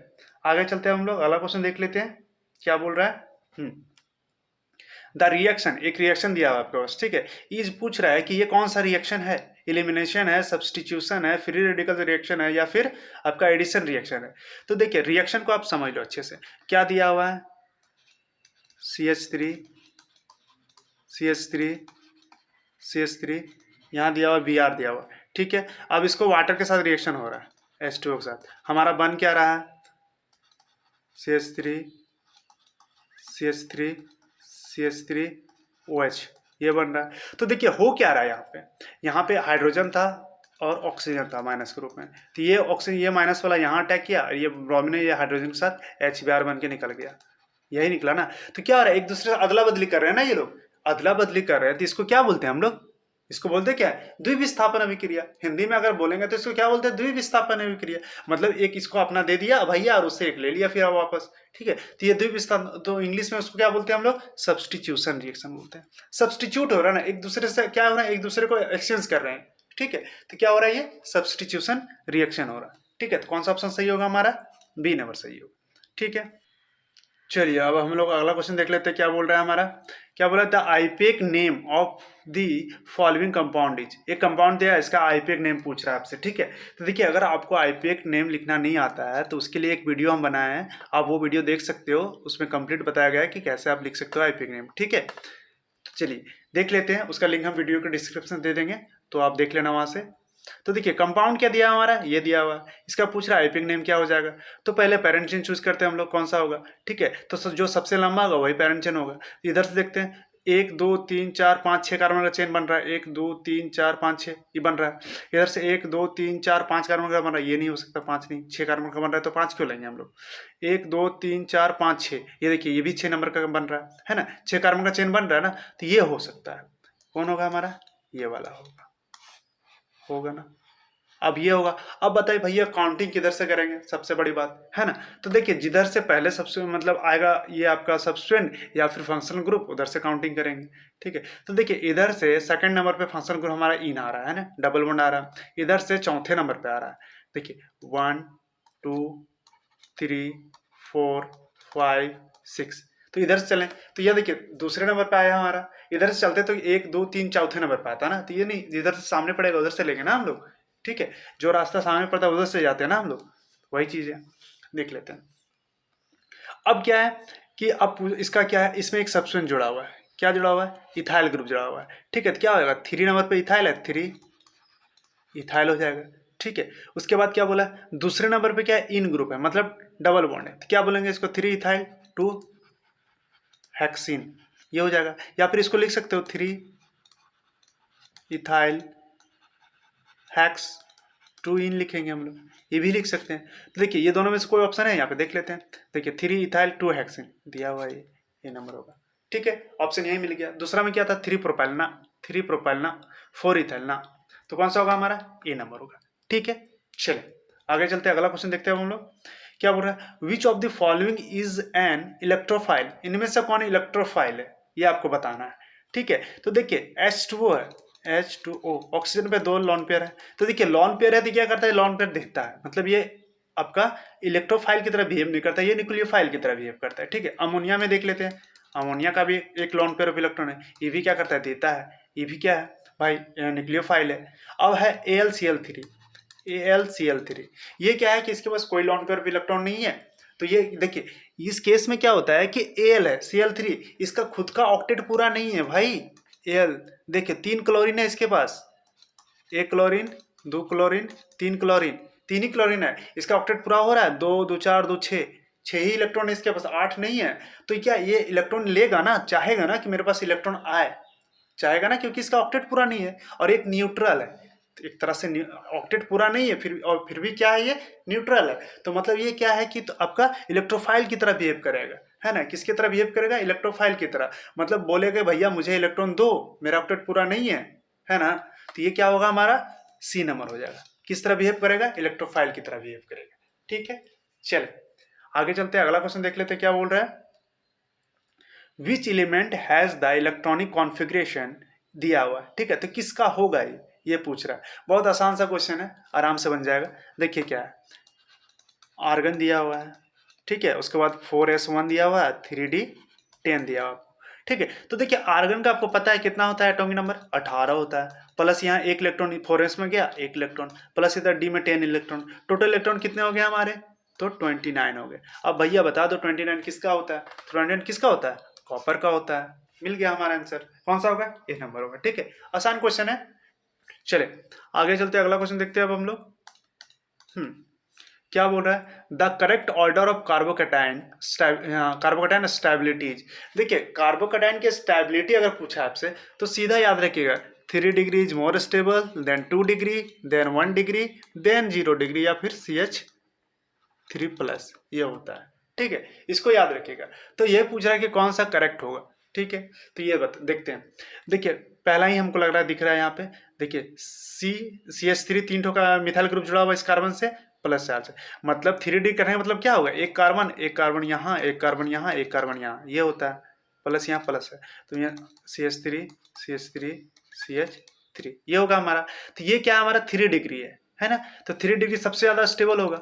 आगे चलते हैं हम लोग, अगला क्वेश्चन देख लेते हैं क्या बोल रहा है। द रिएक्शन, एक रिएक्शन दिया हुआ आपके पास। ठीक है, इज पूछ रहा है कि ये कौन सा रिएक्शन है, एलिमिनेशन है, सब्स्टिट्यूशन है, फ्री रेडिकल रिएक्शन है, या फिर आपका एडिशन रिएक्शन है। तो देखिए रिएक्शन को आप समझ लो अच्छे से, क्या दिया हुआ है CH3 CH3 CH3, यहाँ दिया हुआ Br दिया हुआ। ठीक है, अब इसको वाटर के साथ रिएक्शन हो रहा है H2O के साथ, हमारा बन क्या रहा है CH3OH ये बन रहा है। तो देखिए हो क्या रहा है, यहाँ पे हाइड्रोजन था और ऑक्सीजन था माइनस के रूप में, तो ये ऑक्सीजन ये माइनस वाला यहाँ अटैक किया और ये ब्रोमीन ये हाइड्रोजन के साथ HBr बन के निकल गया, यही निकला ना। तो क्या हो रहा है, एक दूसरे से अदला बदली कर रहे हैं ना, ये लोग अदला बदली कर रहे हैं, तो इसको क्या बोलते हैं हम लोग, इसको बोलते क्या है द्विविस्थापन अभिक्रिया। हिंदी में अगर बोलेंगे तो इसको क्या बोलते हैं द्विविस्थापन अभिक्रिया। मतलब एक इसको अपना दे दिया भैया और उससे एक ले लिया फिर वापस। ठीक है, तो ये द्विविस्थापन, तो इंग्लिश में उसको क्या बोलते हैं हम लोग सब्स्टिट्यूशन रिएक्शन बोलते हैं। सब्स्टिट्यूट हो रहा है ना, एक दूसरे से क्या हो रहा है, एक दूसरे को एक्सचेंज कर रहे हैं। ठीक है, तो क्या हो रहा है ये सब्स्टिट्यूशन रिएक्शन हो रहा है। ठीक है, तो कौन सा ऑप्शन सही होगा हमारा बी नंबर सही होगा। ठीक है, चलिए अब हम लोग अगला क्वेश्चन देख लेते हैं क्या बोल रहा है हमारा। क्या बोला the IUPAC name of the following compound is, एक कंपाउंड दिया है इसका आईपेक नेम पूछ रहा है आपसे। ठीक है, तो देखिए अगर आपको आईपेक नेम लिखना नहीं आता है तो उसके लिए एक वीडियो हम बनाए हैं, आप वो वीडियो देख सकते हो, उसमें कंप्लीट बताया गया है कि कैसे आप लिख सकते हो आईपेक नेम। ठीक है, तो चलिए देख लेते हैं, उसका लिंक हम वीडियो के डिस्क्रिप्शन दे देंगे तो आप देख लेना वहां से। तो देखिए कंपाउंड क्या दिया हमारा, ये दिया हुआ, इसका पूछ रहा है आईपेक नेम क्या हो जाएगा। तो पहले पेरेंट चेन चूज करते हैं हम लोग कौन सा होगा। ठीक है, तो जो सबसे लंबा होगा वही पेरेंट चेन होगा। इधर से देखते हैं 1 2 3 4 5 6 कार्बन का चेन बन रहा है, 1 2 3 4 5 6 ये बन रहा है। इधर से 1 2 3 4 5 कार्बन का बन रहा है, ये नहीं हो सकता, 5 नहीं, 6 कार्बन का बन रहा है तो 5 क्यों लेंगे हम लोग। 1 2 3 4 5 6, ये देखिए ये भी 6 नंबर का बन रहा है ना, 6 कार्बन का चेन बन रहा है ना, तो ये हो सकता है। कौन होगा हमारा, ये वाला होगा ना। अब ये होगा, अब बताइए भैया काउंटिंग किधर से करेंगे, सबसे बड़ी बात है ना। तो देखिए जिधर से पहले सबसे मतलब आएगा ये आपका सबस्टेंट या फिर फंक्शनल ग्रुप, उधर से काउंटिंग करेंगे। ठीक है, तो देखिए इधर से सेकंड नंबर पे फंक्शनल ग्रुप हमारा इन आ रहा है ना, डबल बॉन्ड आ रहा है। इधर से चौथे नंबर पे आ रहा है, देखिए 1 2 3 4 5 6, तो इधर से चलें तो ये देखिए दूसरे नंबर पे आया हमारा। इधर से चलते तो 1 2 3 चौथे नंबर पे आता ना, तो ये नहीं इधर से सामने पड़ेगा उधर से लेंगे ना हम लोग। ठीक है, जो रास्ता सामने पड़ता है उधर से जाते हैं ना हम लोग, वही चीज है, देख लेते हैं। अब क्या है कि अब इसका क्या है, इसमें एक सब्स्टेंस जुड़ा हुआ है, क्या जुड़ा हुआ है इथाइल ग्रुप जुड़ा हुआ है। ठीक है, तो क्या होगा 3 नंबर पे इथाइल है, 3 इथाइल हो जाएगा। ठीक है, उसके बाद क्या बोला दूसरे नंबर पे क्या है इन ग्रुप है, मतलब डबल बॉन्ड है, तो क्या बोलेंगे इसको 3 इथाइल 2 हेक्सिन, ये हो जाएगा। या फिर इसको लिख सकते हो 3 इथाइल हेक्स 2 इन लिखेंगे हम लोग, ये भी लिख सकते हैं। तो देखिए ये दोनों में से कोई ऑप्शन है यहाँ पे, देख लेते हैं। देखिए 3 इथाइल 2 हेक्सिन दिया हुआ है, ये नंबर होगा। ठीक है, ऑप्शन यही मिल गया। दूसरा में क्या था 3 प्रोपेलना 4 इथाइल ना, तो कौन सा होगा हमारा, ए नंबर होगा। ठीक है, चलिए आगे चलते हैं, अगला क्वेश्चन देखते हैं हम लोग। क्या बोल रहा है, which of the following is an electrophile, इनमें से कौन इलेक्ट्रोफाइल है, ये आपको बताना है। ठीक है, तो देखिए H2O है, H2O ऑक्सीजन पे 2 लॉन पेयर है, तो देखिए लॉन पेयर है तो क्या करता है, लॉन पेयर दिखता है, मतलब ये आपका इलेक्ट्रोफाइल की तरह बिहेव नहीं करता, ये न्यूक्लियोफाइल की तरह बिहेव करता है। ठीक है, अमोनिया में देख लेते हैं, अमोनिया का भी एक लॉन पेयर ऑफ इलेक्ट्रॉन है, ये भी क्या करता है, देता है, ये भी क्या है भाई, न्यूक्लियोफाइल है। अब है AlCl3, AlCl3, ये क्या है कि इसके पास कोई लॉन पेयर ऑफ इलेक्ट्रॉन नहीं है, तो ये देखिए इस केस में क्या होता है कि Al है, Cl3 इसका खुद का ऑक्टेट पूरा नहीं है भाई, Al देखिए 3 क्लोरीन है इसके पास, 1 क्लोरीन 2 क्लोरीन 3 क्लोरीन, 3 ही क्लोरीन है, इसका ऑक्टेट पूरा हो रहा है, 2 2 4 2 6, 6 ही इलेक्ट्रॉन है इसके पास, 8 नहीं है, तो क्या ये इलेक्ट्रॉन लेगा ना, चाहेगा ना कि मेरे पास इलेक्ट्रॉन आए, चाहेगा ना, क्योंकि इसका ऑक्टेट पूरा नहीं है, और एक न्यूट्रल है, तो एक तरह से ऑक्टेट पूरा नहीं है फिर, और फिर भी क्या है, ये न्यूट्रल है, तो मतलब ये क्या है कि तो आपका इलेक्ट्रोफाइल की तरह बिहेव करेगा, है ना, किसकी तरह बिहेव करेगा, इलेक्ट्रोफाइल की तरह, मतलब बोलेगा भैया मुझे इलेक्ट्रॉन दो, मेरा ऑक्टेट पूरा नहीं है ना, तो ये क्या होगा हमारा सी नंबर हो जाएगा, किस तरह बिहेव करेगा, इलेक्ट्रोफाइल की तरह बिहेव करेगा। ठीक है, चल आगे चलते हैं, अगला क्वेश्चन देख लेते हैं, क्या बोल रहा है, which element has the electronic configuration दिया हुआ है। ठीक है, तो किसका होगा ये पूछ रहा है, बहुत आसान सा क्वेश्चन है, आराम से बन जाएगा। देखिए क्या है, आर्गन दिया हुआ है, ठीक है, उसके बाद 4s1 दिया हुआ है, 3d10 दिया हुआ है। ठीक है, तो देखिए आर्गन का आपको पता है कितना होता है, एटॉमिक नंबर 18 होता है, प्लस यहाँ 1 इलेक्ट्रॉन 4s में गया 1 इलेक्ट्रॉन, प्लस इधर डी में 10 इलेक्ट्रॉन, टोटल इलेक्ट्रॉन कितने हो गए हमारे, तो 29 हो गए। अब भैया बता दो 29 किसका होता है, 29 किसका होता है, कॉपर का होता है, मिल गया हमारा आंसर, कौन सा होगा, ए नंबर होगा। ठीक है, आसान क्वेश्चन है। चले आगे चलते हैं, अगला क्वेश्चन देखते हैं अब हम लोग। क्या बोल रहा है, the correct order of carbocation stabilities. देखिए कार्बोकैटायन की स्टेबिलिटी अगर पूछा आपसे तो सीधा याद रखिएगा, 3 degree is more stable than 2 degree than 1 degree than 0 degree, या फिर CH3+, ये होता है। ठीक है, इसको याद रखिएगा। तो ये पूछ रहा है कि कौन सा करेक्ट होगा। ठीक है, तो ये देखते हैं। देखिए पहला ही हमको लग रहा है, दिख रहा है यहाँ पे, देखिए CH3 3 ठो का मिथाइल ग्रुप जुड़ा हुआ इस कार्बन से, प्लस चार्ज है, मतलब 3D करने का मतलब क्या होगा, एक कार्बन यहाँ, एक कार्बन यहाँ, एक कार्बन यहाँ, ये होता है, प्लस यहाँ प्लस है, तो यहाँ CH3 CH3 CH3, ये होगा हमारा। तो ये क्या हमारा 3 डिग्री है ना, तो 3 डिग्री सबसे ज्यादा स्टेबल होगा,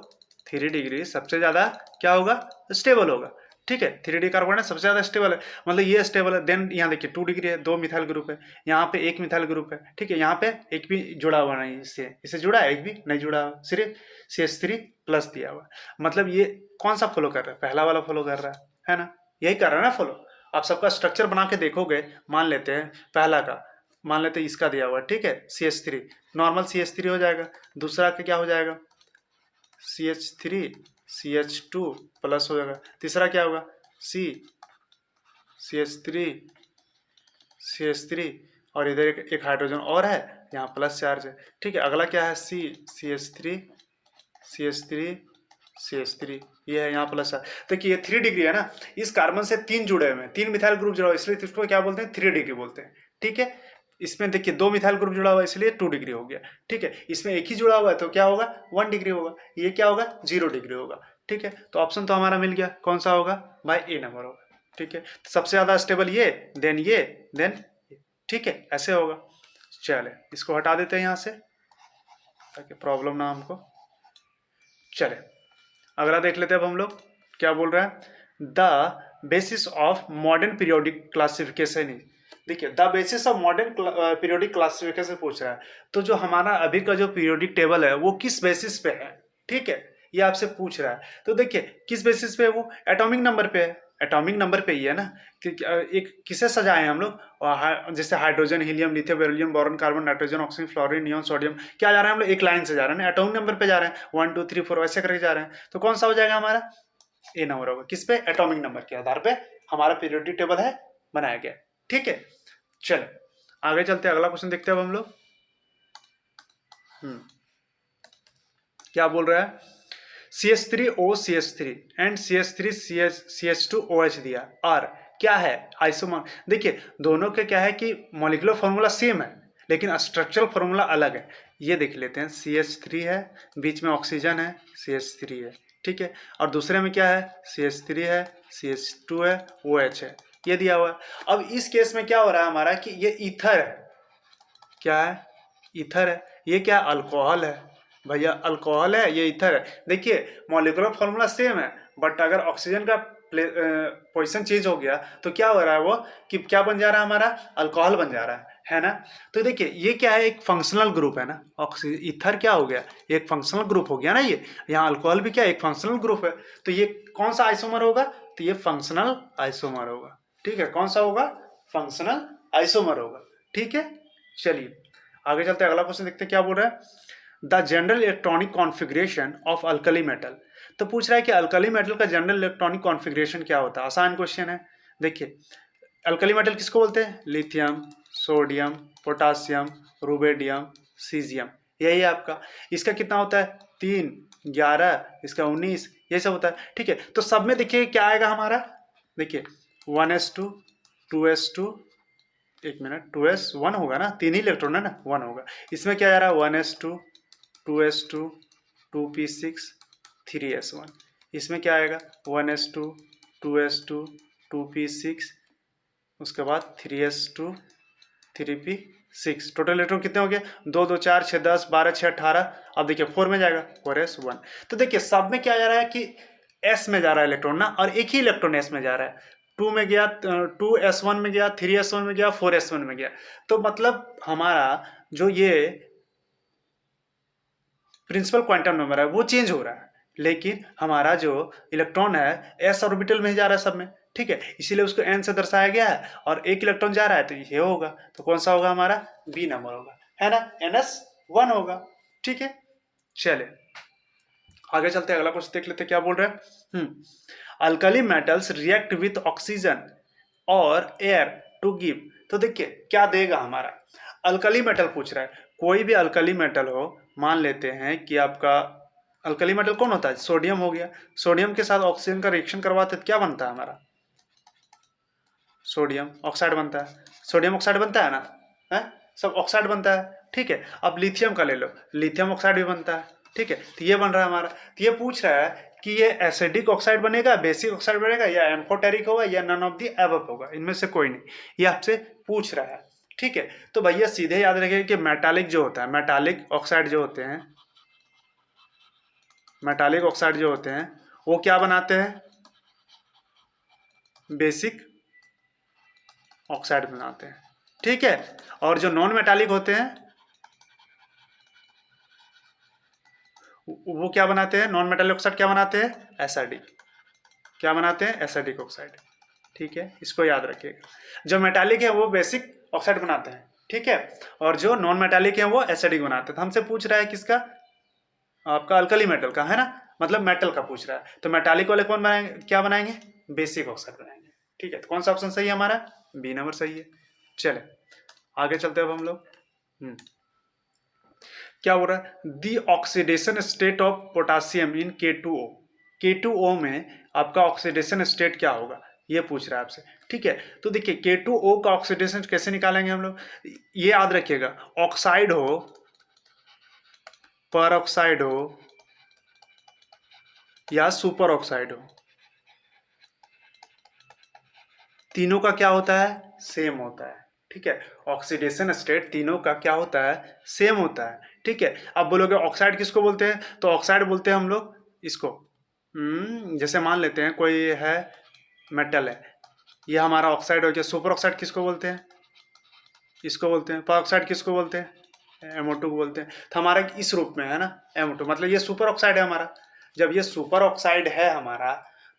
3 डिग्री सबसे ज्यादा क्या होगा, स्टेबल होगा। ठीक है, 3D कार्बन है सबसे ज्यादा स्टेबल है, मतलब ये स्टेबल है। देन यहाँ देखिए 2 डिग्री है, 2 मिथाइल ग्रुप है, यहाँ पे 1 मिथाइल ग्रुप है। ठीक है, यहाँ पे एक भी जुड़ा हुआ नहीं, इससे जुड़ा है, एक भी नहीं जुड़ा हुआ, सिर्फ CH3+ दिया हुआ, मतलब ये कौन सा फॉलो कर रहा है, पहला वाला फॉलो कर रहा है ना, यही कर रहा है ना फॉलो। आप सबका स्ट्रक्चर बना के देखोगे, मान लेते हैं पहला का, मान लेते हैं इसका दिया हुआ, ठीक है, CH3 नॉर्मल CH3 हो जाएगा, दूसरा का क्या हो जाएगा, CH3 CH2+ हो जाएगा, तीसरा क्या होगा, CH3 और इधर एक हाइड्रोजन और है, यहाँ प्लस चार्ज है। ठीक है, अगला क्या है, CH3 ये है, यहाँ प्लस है। देखिए ये 3 डिग्री है ना, इस कार्बन से 3 जुड़े हुए हैं, 3 मिथाइल ग्रुप जुड़ा हुआ, इसलिए इसको क्या बोलते हैं, 3 डिग्री बोलते हैं। ठीक है, इसमें देखिए 2 मिथाइल ग्रुप जुड़ा हुआ है, इसलिए 2 डिग्री हो गया। ठीक है, इसमें एक ही जुड़ा हुआ है तो क्या होगा, 1 डिग्री होगा, ये क्या होगा, 0 डिग्री होगा। ठीक है, तो ऑप्शन तो हमारा मिल गया, कौन सा होगा भाई, ए नंबर होगा। ठीक है, सबसे ज्यादा स्टेबल ये, देन ये, देन ये। ठीक है, ऐसे होगा। चले इसको हटा देते हैं यहाँ से ताकि प्रॉब्लम ना हमको। चले अगला देख लेते हैं अब हम लोग, क्या बोल रहा है, the basis of modern periodic classification. देखिए the basis of modern periodic classification पूछ रहा है, तो जो हमारा अभी का जो पीरियोडिक टेबल है वो किस बेसिस पे है। ठीक है, ये आपसे पूछ रहा है, तो देखिए किस बेसिस पे है, वो एटॉमिक नंबर पे है, एटॉमिक नंबर पे ही है ना, कि एक किसे सजाए हैं हम लोग, जैसे hydrogen, helium, lithium, beryllium, boron, carbon, nitrogen, oxygen, fluorine, neon, sodium, क्या जा रहे हैं हम लोग, एक लाइन से जा रहे हैं ना, एटॉमिक नंबर पे जा रहे हैं, 1 2 3 4 ऐसे करके जा रहे हैं, तो कौन सा हो जाएगा हमारा, ए नंबर होगा। किस पे, एटॉमिक नंबर के आधार पे हमारा पीरियोडिक टेबल है बनाया गया। ठीक है, चलो आगे चलते हैं, अगला क्वेश्चन देखते हैं अब हम लोग। क्या बोल रहा है, CH3O CH3 and CH3 CH2OH दिया, और क्या है आइसोमर। देखिए दोनों के क्या है कि मॉलिक्यूलर फॉर्मूला सेम है, लेकिन स्ट्रक्चरल फॉर्मूला अलग है। ये देख लेते हैं, CH3 है, बीच में ऑक्सीजन है, CH3 है, ठीक है, और दूसरे में क्या है, CH3 है, CH2 है, OH है, ये दिया हुआ है। अब इस केस में क्या हो रहा है हमारा कि ये ईथर है, क्या है, ईथर है, ये क्या अल्कोहल है भैया, अल्कोहल है, ये ईथर है। देखिए मॉलिक्यूलर फॉर्मूला सेम है, बट अगर ऑक्सीजन का पोजीशन चेंज हो गया तो क्या हो रहा है वो कि क्या बन जा रहा है हमारा, अल्कोहल बन जा रहा है ना। तो देखिए ये क्या है, एक फंक्शनल ग्रुप है ना, ऑक्सीजन ईथर क्या हो गया, एक फंक्शनल ग्रुप हो गया ना ये, यहाँ अल्कोहल भी क्या एक फंक्शनल ग्रुप है। तो ये कौन सा आइसोमर होगा, तो ये फंक्शनल आइसोमर होगा, ठीक है, कौन सा होगा, फंक्शनल आइसोमर होगा, ठीक है। चलिए आगे चलते हैं, अगला क्वेश्चन देखते हैं क्या बोल रहा है, the general electronic configuration of alkali metal. तो पूछ रहा है कि अल्कली मेटल का जनरल इलेक्ट्रॉनिक कॉन्फ़िगरेशन क्या होता है, आसान क्वेश्चन है। देखिए अल्कली मेटल किसको बोलते हैं, lithium, sodium, potassium, rubidium, caesium, यही है आपका। इसका कितना होता है, 3, 11, इसका 19, ये सब होता है, ठीक है। तो सब में देखिए क्या आएगा हमारा, देखिए 1s2, 2s2, एक मिनट, 2s1 होगा ना, 3 ही इलेक्ट्रॉन है ना, 1 होगा। इसमें क्या आ रहा है, 1s2, 2s2, 2p6, 3s1। इसमें क्या आएगा, 1s2, 2s2, 2p6, उसके बाद 3s2, 3p6। टोटल इलेक्ट्रॉन कितने हो गए, 2 2 4 6 10 12 6 18। अब देखिए 4 में जाएगा, 4s1। तो देखिए सब में क्या जा रहा है कि s में जा रहा है इलेक्ट्रॉन ना, और एक ही इलेक्ट्रॉन s में जा रहा है। 2 में गया, 2s1 में गया, 3s1 में गया, 4s1 में गया। तो मतलब हमारा जो ये प्रिंसिपल क्वांटम नंबर है वो चेंज हो रहा है, लेकिन हमारा जो इलेक्ट्रॉन है s ऑर्बिटल में ही जा रहा है सब में, ठीक है, इसीलिए उसको n से दर्शाया गया है, और एक इलेक्ट्रॉन जा रहा है तो ये होगा, तो कौन सा होगा हमारा, B नंबर होगा, है ना, NS1 होगा, ठीक है। चले आगे चलते हैं, अगला क्वेश्चन देख लेते हैं क्या बोल रहे हैं। Alkali metals react with oxygen और एयर टू गिव। तो देखिए क्या देगा हमारा, अल्कली मेटल पूछ रहा है, कोई भी अल्कली मेटल हो, मान लेते हैं कि आपका अल्कली मेटल कौन होता है, सोडियम हो गया, सोडियम के साथ ऑक्सीजन का रिएक्शन करवाते तो क्या बनता है हमारा, सोडियम ऑक्साइड बनता है, सोडियम ऑक्साइड बनता है ना, है सब ऑक्साइड बनता है, ठीक है। अब लिथियम का ले लो, लिथियम ऑक्साइड भी बनता है, ठीक है, तो ये बन रहा है हमारा। तो ये पूछ रहा है कि ये एसिडिक ऑक्साइड बनेगा, बेसिक ऑक्साइड बनेगा, या एम्फोटेरिक होगा, या नन ऑफ द एबव होगा, इनमें से कोई नहीं, ये आपसे पूछ रहा है, ठीक है। तो भैया सीधे याद रखिए कि मेटालिक जो होता है, मेटालिक ऑक्साइड जो होते हैं, मेटालिक ऑक्साइड जो होते हैं वो क्या बनाते हैं, बेसिक ऑक्साइड बनाते हैं, ठीक है। और जो नॉन मेटालिक होते हैं वो क्या बनाते हैं, नॉन मेटालिक ऑक्साइड क्या बनाते हैं, एसिडिक, क्या बनाते हैं, एसिडिक ऑक्साइड, ठीक है, इसको याद रखिएगा। जो मेटालिक है वो बेसिक ऑक्साइड बनाते हैं, ठीक है, और जो नॉन मेटालिक है वो एसिडिक बनाते हैं। तो हमसे पूछ रहा है किसका, आपका अल्कली मेटल का, है ना, मतलब मेटल का पूछ रहा है। तो मेटालिक वाले कौन बनाएंगे, क्या बनाएंगे, बेसिक ऑक्साइड बनाएंगे, ठीक है। तो कौन सा ऑप्शन सही है हमारा, B नंबर सही है। चले आगे चलते हैं अब हम लोग। क्या हो रहा है, the oxidation state of potassium in K2O। K2O में आपका ऑक्सीडेशन स्टेट क्या होगा, ये पूछ रहा है आपसे, ठीक है। तो देखिए K2O का ऑक्सीडेशन कैसे निकालेंगे हम लोग, ये याद रखिएगा, ऑक्साइड हो, पर ऑक्साइड हो, या सुपर ऑक्साइड हो, तीनों का क्या होता है, सेम होता है, ठीक है। ऑक्सीडेशन स्टेट तीनों का क्या होता है, सेम होता है, ठीक है। अब बोलोगे ऑक्साइड किसको बोलते हैं, तो ऑक्साइड बोलते हैं हम लोग इसको, जैसे मान लेते हैं कोई है मेटल है, ये हमारा ऑक्साइड हो गया। सुपर ऑक्साइड किसको बोलते हैं, इसको बोलते हैं। पर ऑक्साइड किसको बोलते हैं, MO2 को बोलते हैं। तो हमारा इस रूप में है ना MO2, मतलब ये सुपर ऑक्साइड है हमारा। जब ये सुपर ऑक्साइड है हमारा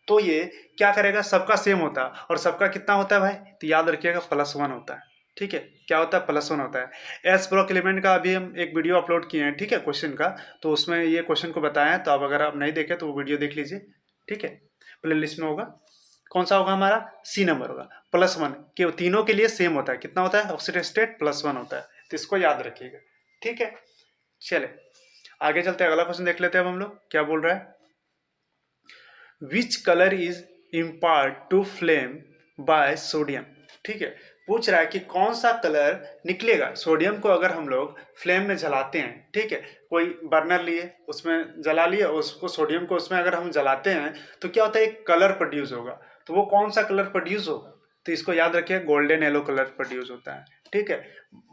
तो ये क्या करेगा, सबका सेम होता है, और सबका कितना होता है भाई, तो याद रखिएगा +1 होता है, ठीक है। क्या होता है, +1 होता है। एस ब्लॉक एलिमेंट का अभी हम एक वीडियो अपलोड किए हैं, ठीक है, क्वेश्चन का, तो उसमें ये क्वेश्चन को बताया है। तो अब अगर आप नहीं देखे तो वो वीडियो देख लीजिए, ठीक है, प्ले लिस्ट में होगा। कौन सा होगा हमारा, C नंबर होगा, +1 के तीनों के लिए सेम होता है। कितना होता है, ऑक्सीडेशन स्टेट +1 होता है, तो इसको याद रखिएगा, ठीक है। चले आगे चलते हैं, अगला क्वेश्चन देख लेते हैं अब हम लोग क्या बोल रहा है। Which colour is impart to flame by sodium, ठीक है, पूछ रहा है कि कौन सा कलर निकलेगा। सोडियम को अगर हम लोग फ्लेम में जलाते हैं, ठीक है, कोई बर्नर लिए उसमें जला लिए, उसको सोडियम को उसमें अगर हम जलाते हैं तो क्या होता है, एक कलर प्रोड्यूस होगा। तो वो कौन सा कलर प्रोड्यूस होगा, तो इसको याद रखिए, गोल्डन येलो कलर प्रोड्यूस होता है। ठीक है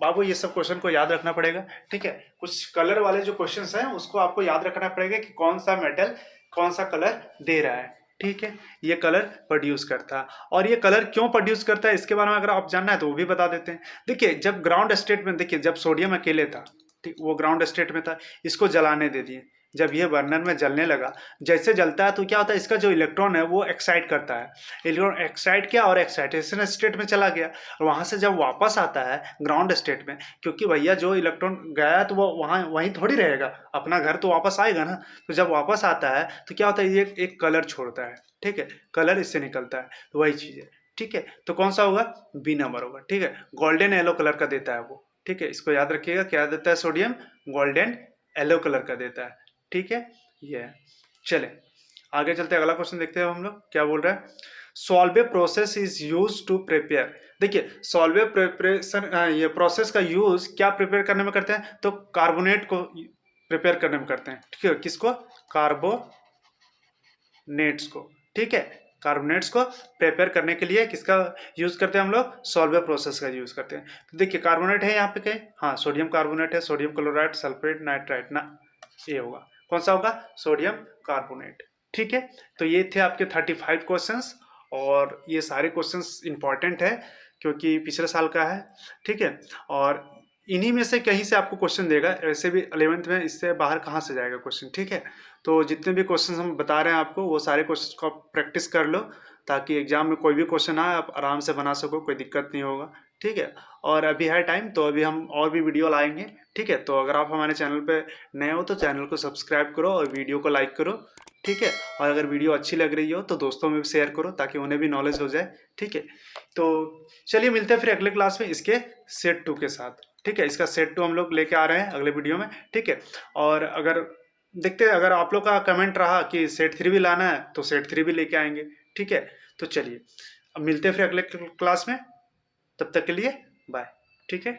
बाबू, ये सब क्वेश्चन को याद रखना पड़ेगा। ठीक है, कुछ कलर वाले जो क्वेश्चन हैं उसको आपको याद रखना पड़ेगा कि कौन सा मेटल कौन सा कलर दे रहा है। ठीक है, ये कलर प्रोड्यूस करता है, और ये कलर क्यों प्रोड्यूस करता है इसके बारे में अगर आप जानना है तो वो भी बता देते हैं। देखिए, जब ग्राउंड स्टेट में, देखिए जब सोडियम अकेले था, ठीक, वो ग्राउंड स्टेट में था, इसको जलाने दे दिए, जब ये बर्नर में जलने लगा, जैसे जलता है तो क्या होता है, इसका जो इलेक्ट्रॉन है वो एक्साइट करता है, इलेक्ट्रॉन एक्साइट किया और एक्साइटेशन स्टेट में चला गया, और वहां से जब वापस आता है ग्राउंड स्टेट में, क्योंकि भैया जो इलेक्ट्रॉन गया तो वो वहाँ वहीं थोड़ी रहेगा, अपना घर तो वापस आएगा ना। तो जब वापस आता है तो क्या होता है, ये एक कलर छोड़ता है। ठीक है, कलर इससे निकलता है, तो वही चीज़ है। ठीक है, तो कौन सा होगा, बी नंबर होगा। ठीक है, गोल्डन येलो कलर का देता है वो। ठीक है, इसको याद रखिएगा, क्या देता है सोडियम, गोल्डन येलो कलर का देता है। ठीक है, ये है। चले आगे चलते हैं, अगला क्वेश्चन देखते हैं हम लोग क्या बोल रहा है। Solvay process is use to prepare. देखिए, सॉल्वे प्रिपरेशन, ये प्रोसेस का यूज क्या प्रिपेयर करने में करते हैं, तो कार्बोनेट को प्रिपेयर करने में करते हैं। ठीक है, किसको, कार्बोनेट्स को। ठीक है, कार्बोनेट्स को प्रिपेयर करने के लिए किसका यूज करते हैं हम लोग, सॉल्वे प्रोसेस का यूज करते हैं। तो देखिए, कार्बोनेट है यहाँ पे कहीं, हाँ सोडियम कार्बोनेट है, सोडियम क्लोराइड, सल्फेट, नाइट्राइट ना, ये होगा, कौन सा होगा, सोडियम कार्बोनेट। ठीक है, तो ये थे आपके 35 क्वेश्चंस, और ये सारे क्वेश्चंस इंपॉर्टेंट है क्योंकि पिछले साल का है। ठीक है, और इन्हीं में से कहीं से आपको क्वेश्चन देगा, ऐसे भी 11th में इससे बाहर कहाँ से जाएगा क्वेश्चन। ठीक है, तो जितने भी क्वेश्चन हम बता रहे हैं आपको, वो सारे क्वेश्चन को आप प्रैक्टिस कर लो, ताकि एग्जाम में कोई भी क्वेश्चन आए आप आराम से बना सको, कोई दिक्कत नहीं होगा। ठीक है, और अभी है टाइम, तो अभी हम और भी वीडियो लाएंगे। ठीक है, तो अगर आप हमारे चैनल पे नए हो तो चैनल को सब्सक्राइब करो और वीडियो को लाइक करो। ठीक है, और अगर वीडियो अच्छी लग रही हो तो दोस्तों में भी शेयर करो, ताकि उन्हें भी नॉलेज हो जाए। ठीक है, तो चलिए मिलते हैं फिर अगले क्लास में इसके सेट 2 के साथ। ठीक है, इसका सेट 2 हम लोग लेके आ रहे हैं अगले वीडियो में। ठीक है, और अगर देखते हैं, अगर आप लोग का कमेंट रहा कि सेट 3 भी लाना है तो सेट 3 भी लेके आएंगे। ठीक है, तो चलिए अब मिलते हैं फिर अगले क्लास में, तब तक के लिए बाय। ठीक है।